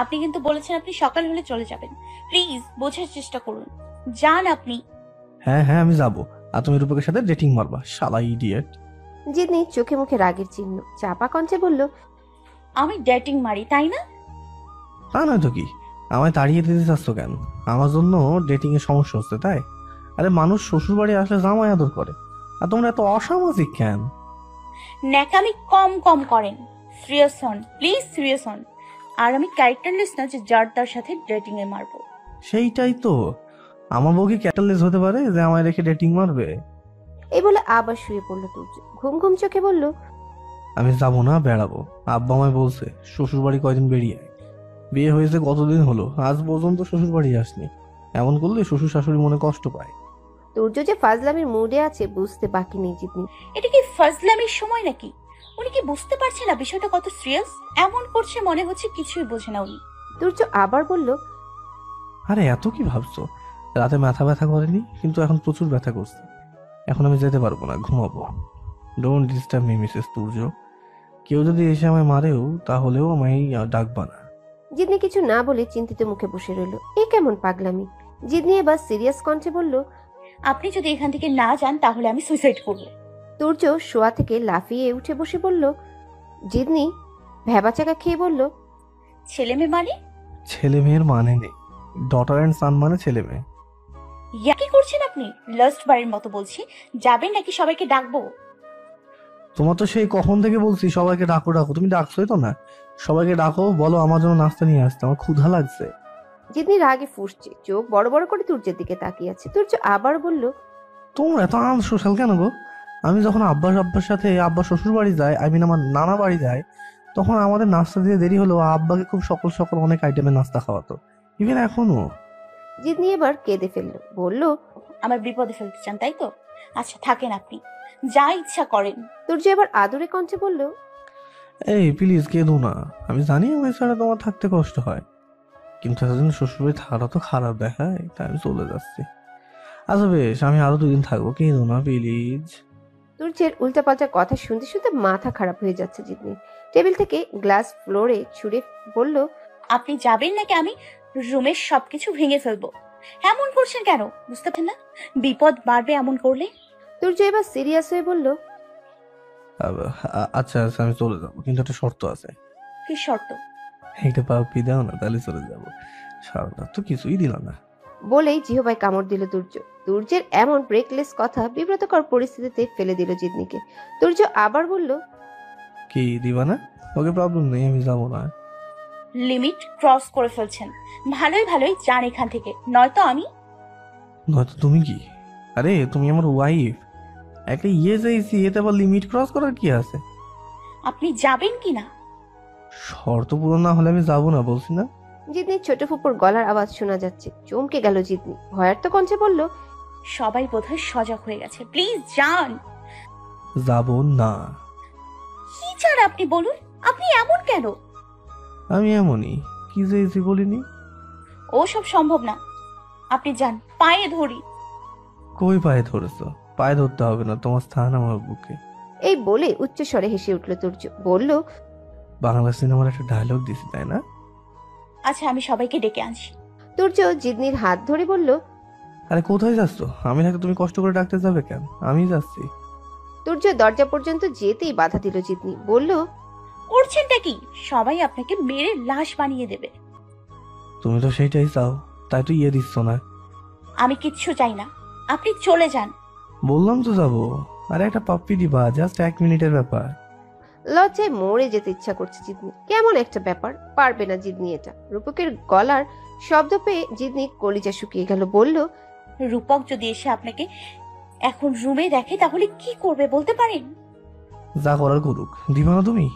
আপনি কিন্তু বলেছেন আপনি সকাল হলে চলে যাবেন। প্লিজ বোঝার চেষ্টা করুন, যান আপনি। হ্যাঁ হ্যাঁ আমি যাবো। আর তুমি রূপকের সাথে ডেটিং মারবা, শালা ইডিয়েট। জিদনি চোখে মুখে রাগের চিহ্ন। চাপা কণ্ঠে বলল, আমি ডেটিং মারি তাই না? তা নয় তো কি, আমায় তাড়িয়ে দিতে চাচ্ছ কেন? আমার জন্য ডেটিং এর সমস্যা হচ্ছে তাই? আরে মানুষ শ্বশুর বাড়ি আসলে জামাই আদর করে, আর তোমরা এত অসামাজিক কেন? ন্যাকামি কম কম করেন। সিরিয়াস হন প্লিজ, সিরিয়াস হন। আর আমি ক্যারেক্টারলেস না যে যার তার সাথে ডেটিং এ মারবো। সেইটাই তো, আমার বউ কি ক্যাটারলেস হতে পারে যে আমায় রেখে ডেটিং মারবে? এই বলে আবার শুয়ে পড়লো তুর্য। ঘুম ঘুম চোখে বলল, আমি যাবো না, বেড়াবো। আব্বা আমায় বলছে শ্বশুর বাড়ি কয়দিন বেরিয়ে আয়। বিয়ে হয়েছে কতদিন হলো, আজ পর্যন্ত শ্বশুর বাড়ি আসনি। এমন করলে শ্বশুর শাশুড়ি মনে কষ্ট পায়। তুর্য যে ফাজলামির মুডে আছে বুঝতে বাকি নেই জিদনি। এটা কি ফাজলামির সময় নাকি? উনি কি বুঝতে পারছে না বিষয়টা কত সিরিয়াস? এমন করছে মনে হচ্ছে কিছুই বোঝে না উনি। তুর্য আবার বলল, আরে এত কি ভাবছো? রাতে মাথা ব্যথা করেনি, কিন্তু এখন প্রচুর ব্যথা করছে। এখন আমি যেতে পারবো না, ঘুমাবো। Don't disturb me Mrs Turya. কেউ যদি এসে আমায় মারেও তাহলেও আমায় ডাকবা না। জিদনি কিছু না বলে চিন্তিত মুখে বসে রইল। এ কেমন পাগলামি? জিদনি এবার সিরিয়াস কণ্ঠে বলল, আপনি যদি এখান থেকে না যান তাহলে আমি সুইসাইড করব। তুর্য শোয়া থেকে লাফিয়ে উঠে বসে বলল। জিদনি ভ্যাবাচাকা খেয়ে বলল, ছেলে মেয়ে মানে? ছেলে মেয়ের মানে নেই, ডটার অ্যান্ড সান মানে ছেলে মেয়ে। ইয়া কি করছেন আপনি? লাস্ট বারের মতো বলছি, যাবেন নাকি সবাইকে ডাকবো? তোমার তো সেই কখন থেকে বলছি সবাইকে ডাকো ডাকো, তুমি ডাকছোই তো না। সবাইকে ডাকো, বলো আমার জন্য নাস্তা নিয়ে আসতে, আমার ক্ষুধা লাগছে। জিদনি রাগে ফুঁসছে, চোখ বড় বড় করে তুর্যের দিকে তাকিয়ে আছে। তুর্য আবার বলল, তোমরা এত আনসোশাল কেন গো? আমি যখন আব্বার সাথে আব্বা শ্বশুর বাড়ি যায়, আই মিন আমার নানা বাড়ি যায়, তখন আমাদের নাস্তা দিতে দেরি হলো আব্বাকে খুব সকাল সকাল অনেক আইটেমের নাস্তা খাওয়াতো, ইভেন এখনো। জিদনি এবার কেঁদে ফেলল, বলল, আমার বিপদে ফেলতে চান তাই তো? আচ্ছা থাকেন আপনি, যা ইচ্ছা করেন। তুর্য এবার আদুরে কণ্ঠে বলল, এই প্লিজ কেঁদো না। আমি জানি আমার ছাড়া তোমার থাকতে কষ্ট হয়, কিন্তু এতদিন শ্বশুরবাড়ি থাকাটা তো খারাপ দেখায়, তাই আমি চলে যাচ্ছি। আচ্ছা বেশ, আমি আরো 2 দিন থাকবো, কেঁদো না প্লিজ। তুর্যের উল্টাপাল্টা কথা শুনতে শুনতে মাথা খারাপ হয়ে যাচ্ছে জিদনি। টেবিল থেকে গ্লাস ফ্লোরে ছুঁড়ে বলল, আপনি যাবেন নাকি আমি রুমের সবকিছু ভেঙে ফেলবো? এমন করছেন কেন বুঝতে পারেন না? বিপদ বাড়বে এমন করলে। তুর্য এবার সিরিয়াস হয়ে বলল, আচ্ছা আচ্ছা আমি চলে যাবো, কিন্তু একটা শর্ত আছে। কি শর্ত? এইটা পাপি দাও না, তাহলে চলে যাবো। সারাটা তো কিছুই দিল না। বলেই জিহবায় কামড় দিল তুর্য। তুর্যের এমন ব্রেকলেস কথা বিব্রতকর পরিস্থিতিতে ফেলে দিল জিদনিকে। তুর্য আবার বলল, কি দিবা না? ওকে প্রবলেম নেই, আমি যাবো না। লিমিট ক্রস করে ফেলছেন। ভালোই ভালোই যান এখান থেকে, নয়তো আমি। নয়তো তুমি কি? আরে তুমি আমার ওয়াইফ, একটা চাইছি, এতে আবার লিমিট ক্রস করার কি আছে? আপনি যাবেন কি না? শর্ত পূরণ না হলে আমি যাবো না, বলছি না। জিদনির ছোট ফুপুর গলার আওয়াজ শোনা যাচ্ছে। চমকে গেল জিদনি, ভয়ার্ত কণ্ঠে বলল, সবাই বোধহয় সজাগ হয়ে গেছে, প্লিজ যান। যাবো না। কি চান আপনি বলুন? আপনি এমন কেন? আমি এমনই, কি কি চেয়েছি বলিনি? ও সব সম্ভব না, আপনি যান, পায়ে ধরি। কই পায়ে ধরেছো? পায়ে ধরতে হবে না, তোমার স্থান আমার বুকে। এই বলে উচ্চস্বরে হেসে উঠল তুর্য। বলল, বাংলা সিনেমার একটা ডায়লগ দিছি তাই না? আচ্ছা, আমি সবাইকে ডেকে আনছি। তুর্য জিদনির হাত ধরে বলল, আরে কোথায় যাচ্ছ? আমি থাকতে তুমি কষ্ট করে ডাকতে যাবে কেন? আমি যাচ্ছি। তুর্য দরজা পর্যন্ত যেতেই বাধা দিল জিদনি। বলল, করছেনটা কি? সবাই আপনাকে মেরে লাশ বানিয়ে দেবে। তুমি তো সেইটাই চাও, তাই তো ইয়ে দিচ্ছ না। আমি কিচ্ছু চাই না, আপনি চলে যান। বললাম তো যাবো। আরে একটা পাপ্পি দিবা, জাস্ট 1 মিনিটের ব্যাপার। লজ্জায় মরে যেতে ইচ্ছা করছে জিদনি। কেমন একটা ব্যাপার, পারবে না জিদনি এটা। রূপকের গলার শব্দ পেয়ে জিদনি কলিজা শুকিয়ে গেল। বলল, রূপক যদি এসে আপনাকে এখন রুমে দেখে তাহলে কি করবে বলতে পারেন? যা করার করুক, দিবা না তুমি?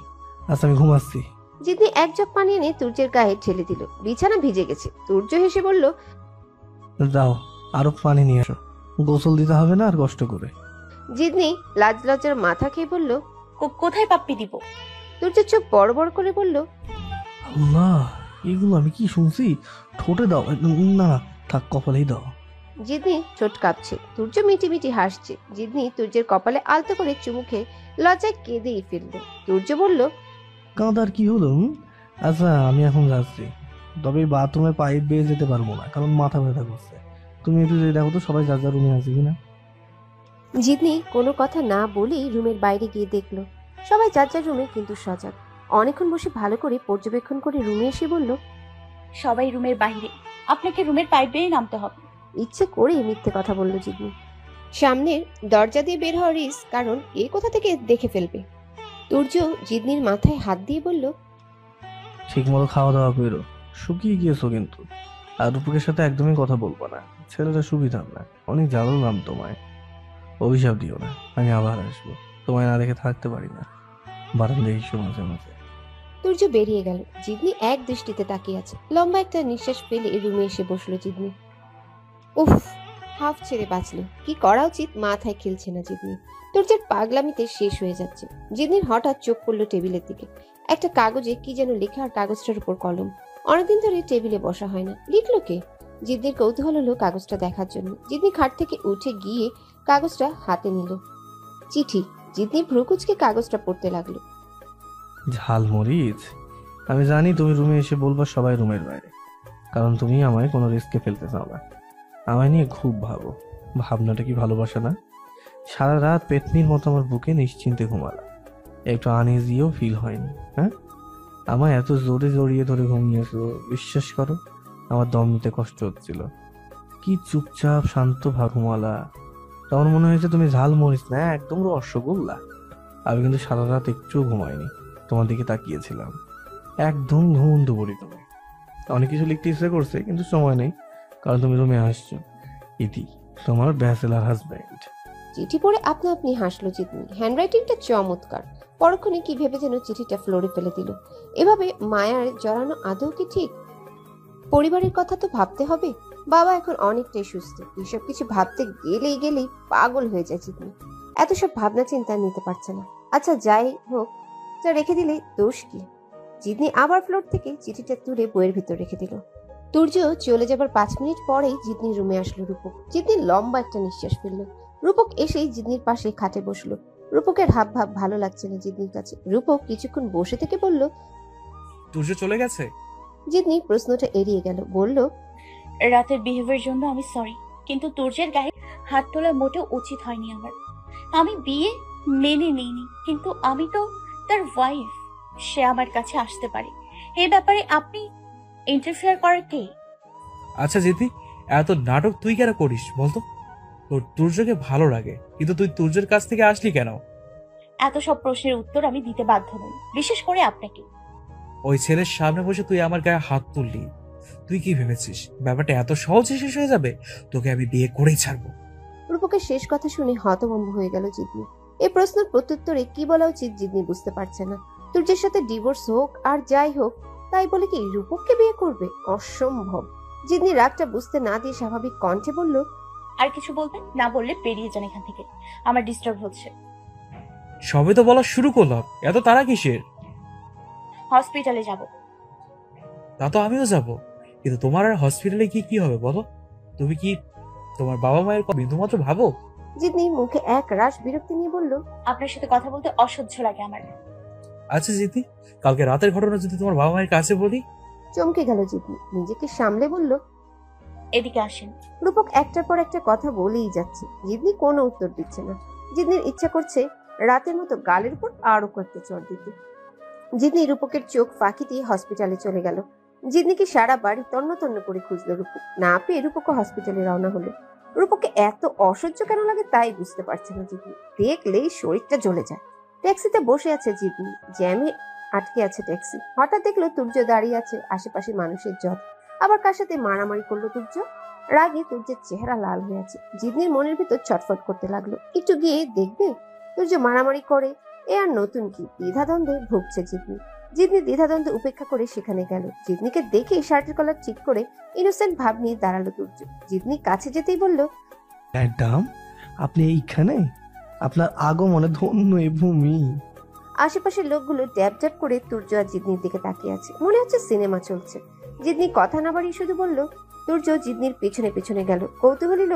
আচ্ছা আমি ঘুমাচ্ছি। জিদনি এক জগ পানি এনে তুর্যের গায়ে ঢেলে দিল। বিছানা ভিজে গেছে। তুর্য হেসে বলল, যাও আরো পানি নিয়ে আসো, গোসল দিতে হবে না আর কষ্ট করে। জিদনি লাজ লজ্জার মাথা খেয়ে বলল, কোথায় পাপ্পি দিব? তুর্য চোখ বড় বড় করে বলল, আল্লাহ, এগুলো আমি কি শুনছি? ঠোঁটে দাও না, থাক কপালেই দাও। জিদনি ঠোঁট কাঁপছে। তুর্য মিটি মিটি হাসছে। জিদনি তুর্যের কপালে আলতো করে চুমু খেয়ে লজ্জায় কেঁদেই ফেলল। তুর্য বলল, কাঁদার কি হলো? আচ্ছা আমি এখন যাচ্ছি, তবে বাথরুমে পাইপ বেয়ে যেতে পারবো না, কারণ মাথা ব্যথা করছে। তুমি একটু যে দেখো তো সবাই যার যার রুমে আছে কিনা। জিদনি কোনো কথা না বলেই রুমের বাইরে গিয়ে দেখল সবাই যার যার রুমে, কিন্তু সজাগ। অনেকক্ষণ বসে ভালো করে পর্যবেক্ষণ করে রুমে এসে বলল, সবাই রুমের বাইরে, আপনাকে রুমের পাইপ বেয়ে নামতে হবে। ইচ্ছে করে মিথ্যে কথা বলল জিদনি। সামনের দরজা দিয়ে বের হওয়ার রিস্ক, কারণ এ কোথা থেকে দেখে ফেলবে। তুর্য জিদনির মাথায় হাত দিয়ে বলল, ঠিক মতো খাওয়া দাওয়া করো, শুকিয়ে গিয়েছো কিন্তু। আর রূপকের সাথে একদমই কথা বলবো না, ছেলেটা সুবিধা না। অনেক জ্বালালাম তোমায়, অভিশাপ দিও না। আমি আবার আসবো, তোমায় না দেখে থাকতে পারি না। বারান্দায় এসো মাঝে মাঝে। তুর্য বেরিয়ে গেল। জিদনি এক দৃষ্টিতে তাকিয়ে আছে। লম্বা একটা নিঃশ্বাস ফেলে রুমে এসে বসলো জিদনি। উফ, হাফ ছেড়ে বাঁচলো। কি করা উচিত মাথায় খেলছে না জিদনি। তুর্যের পাগলামিতে শেষ হয়ে যাচ্ছে। জিদনির হঠাৎ চোখ পড়লো টেবিলের দিকে। একটা কাগজে কি যেন লেখা, আর কাগজটার উপর কলম। অনেকদিন ধরে টেবিলে বসা হয় না, লিখলো কে? জিদনির কৌতূহল হলো কাগজটা দেখার জন্য। জিদনি খাট থেকে উঠে গিয়ে কাগজটা হাতে নিল। চিঠি। জিদনি ভ্রুকুচকে কাগজটা পড়তে লাগলো। ঝালমরিচ, আমি জানি তুমি রুমে এসে বলবা সবাই রুমের বাইরে, কারণ তুমি আমায় কোনো রিস্কে ফেলতে চাও না। আমায় নিয়ে খুব ভাবো। ভাবনাটা কি ভালোবাসা না? সারা রাত পেতনির মতো আমার বুকে নিশ্চিন্তে ঘুমালা, একটু আনইজিও ফিল হয়নি? হ্যাঁ, আমায় এত জোরে জড়িয়ে ধরে ঘুমিয়েছো, বিশ্বাস করো আমার দম নিতে কষ্ট হচ্ছিল। কি চুপচাপ শান্ত ভাব ঘুমালা, তখন মনে হয়েছে তুমি ঝালমরিচ না, একদম রসগোল্লা। আমি কিন্তু সারা রাত একটুও ঘুমাইনি, তোমার দিকে তাকিয়েছিলাম। একদম ঘুমন্ত পড়ি তুমি। অনেক কিছু লিখতে ইচ্ছে করছে, কিন্তু সময় নেই, কারণ তুমি রুমে আসছো। ইতি, তোমার ব্যাচেলার হাজব্যান্ড। চিঠি পড়ে আপনা আপনি হাসলো জিদনি। হ্যান্ডরাইটিংটা চমৎকার। পরক্ষণে কি ভেবে যেন চিঠিটা ফ্লোরে ফেলে দিল। এভাবে মায়ার জড়ানো আদৌ কি ঠিক? পরিবারের কথা তো ভাবতে হবে। বাবা এখন অনেকটাই সুস্থ। এসব কিছু ভাবতে গেলেই পাগল হয়ে যায় জিদনি। এত সব ভাবনা চিন্তা নিতে পারছে না। আচ্ছা যাই হোক, যা রেখে দিলে দোষ কি? জিদনি আবার ফ্লোর থেকে চিঠিটা তুলে বইয়ের ভিতর রেখে দিল। তুর্য চলে যাবার 5 মিনিট পরেই জিদনির রুমে আসলো রূপক। জিদনি লম্বা একটা নিঃশ্বাস ফেললো। রূপক এসেই জিদনির পাশে খাটে বসলো। রূপকের হাব ভাব ভালো লাগছে না জিদনির কাছে। রূপক কিছুক্ষণ বসে থেকে বলল, তুর্য চলে গেছে? জিদনি প্রশ্নটা এড়িয়ে গেল। বলল, রাতের বিহেভিয়ার জন্য আমি সরি, কিন্তু তুর্যের গায়ে হাত তোলা মোটেও উচিত হয়নি আমার। আমি বিয়ে মেনে নিইনি, কিন্তু আমি তো তার ওয়াইফ। সে আমার কাছে আসতে পারে। এই ব্যাপারে আপনি ইন্টারফেয়ার করার কে? আচ্ছা জিতি, এত নাটক তুই কেন করিস বলতো? তোর তুর্যকে ভালো লাগে, কিন্তু তুই তুর্যের কাছ থেকে আসলি কেন? এত সব প্রশ্নের উত্তর আমি দিতে বাধ্য নই, বিশেষ করে আপনাকে। ওই ছেলের সামনে বসে তুই আমার গায়ে হাত তুললি। তুই কি ভেবেছিস ব্যাপারটা এত সহজে শেষ হয়ে যাবে? তোকে আমি বিয়ে করেই ছাড়বো। রূপকের শেষ কথা শুনে হতভম্ব হয়ে গেল জিদনি। এই প্রশ্নের প্রত্যুত্তরে কি বলা উচিত জিদনি বুঝতে পারছে না। তুর্যের সাথে ডিভোর্স হোক আর যাই হোক, তাই বলে কি রূপককে বিয়ে করবে? অসম্ভব। জিদনি রাগটা বুঝতে না দিয়ে স্বাভাবিক কণ্ঠে বলল, আর কিছু বলবেন? না বললে বেরিয়ে যান এখান থেকে, আমার ডিস্টার্ব হচ্ছে। সবে তো বলা শুরু করলাম, এত তারা কিসের? হসপিটালে যাব। তা তো আমিও যাব, কিন্তু তোমার আর হসপিটালে কি কি হবে বলো? তুমি কি তোমার বাবা মায়ের কথা বিন্দুমাত্র ভাবো? জিতনি মুখে এক রাশ বিরক্তি নিয়ে বলল, আপনার সাথে কথা বলতে অসহ্য লাগে আমার। আচ্ছা জিতি, কালকে রাতের ঘটনা যদি তোমার বাবা মায়ের কাছে বলি? চমকে গেল জিতনি, নিজেকে সামলে বলল, এদিকে আসেন। রূপক একটার পর একটা কথা বলেই যাচ্ছে। জিতনি কোনো উত্তর দিচ্ছে না। জিতনির ইচ্ছা করছে রাতের মতো গালের উপর আরো কয়েকটা চড় দিতে। জিতনি রূপকের চোখ ফাঁকি দিয়ে হসপিটালে চলে গেল। জিতনিকে সারা বাড়ি তন্ন তন্ন করে খুঁজলো রূপক, না পেয়ে রূপক হসপিটালে রওনা হলো। রূপককে এত অসহ্য কেন লাগে তাই বুঝতে পারছে না জিতনি, দেখলেই শরীরটা জ্বলে যায়। ট্যাক্সিতে বসে আছে জিতনি, জ্যামে আটকে আছে ট্যাক্সি। হঠাৎ দেখলো তুর্য দাঁড়িয়ে আছে, আশেপাশে মানুষের জট। আবার কার সাথে মারামারি করলো তুর্য। রাগে তুর্যের চেহারা লাল হয়ে আছে। জিতনির মনের ভিতর ছটফট করতে লাগলো, একটু গিয়ে দেখবে তুর্য মারামারি করে, এ আর নতুন কি? দ্বিধাদ্বন্দ্বে ভুগছে জিতনি। জিতনি দ্বিধাদ্বন্দ্বে উপেক্ষা করে সেখানে গেল। জিতনিকে দেখে শার্টের কলার ঠিক করে ইনোসেন্ট ভাব নিয়ে দাঁড়ালো তুর্য। জিতনি কাছে যেতেই বলল, ম্যাডাম, আপনি এইখানে? আপনার আগমনে ধন্য এই ভূমি। আশেপাশের লোকগুলো ড্যাব ড্যাব করে তুর্য আর জিতনির দিকে তাকিয়ে আছে, মনে হচ্ছে সিনেমা চলছে। জিতনি কথা না বাড়িয়ে শুধু বলল। তুর্য জিতনির পেছনে পেছনে গেল। কৌতূহলী লোক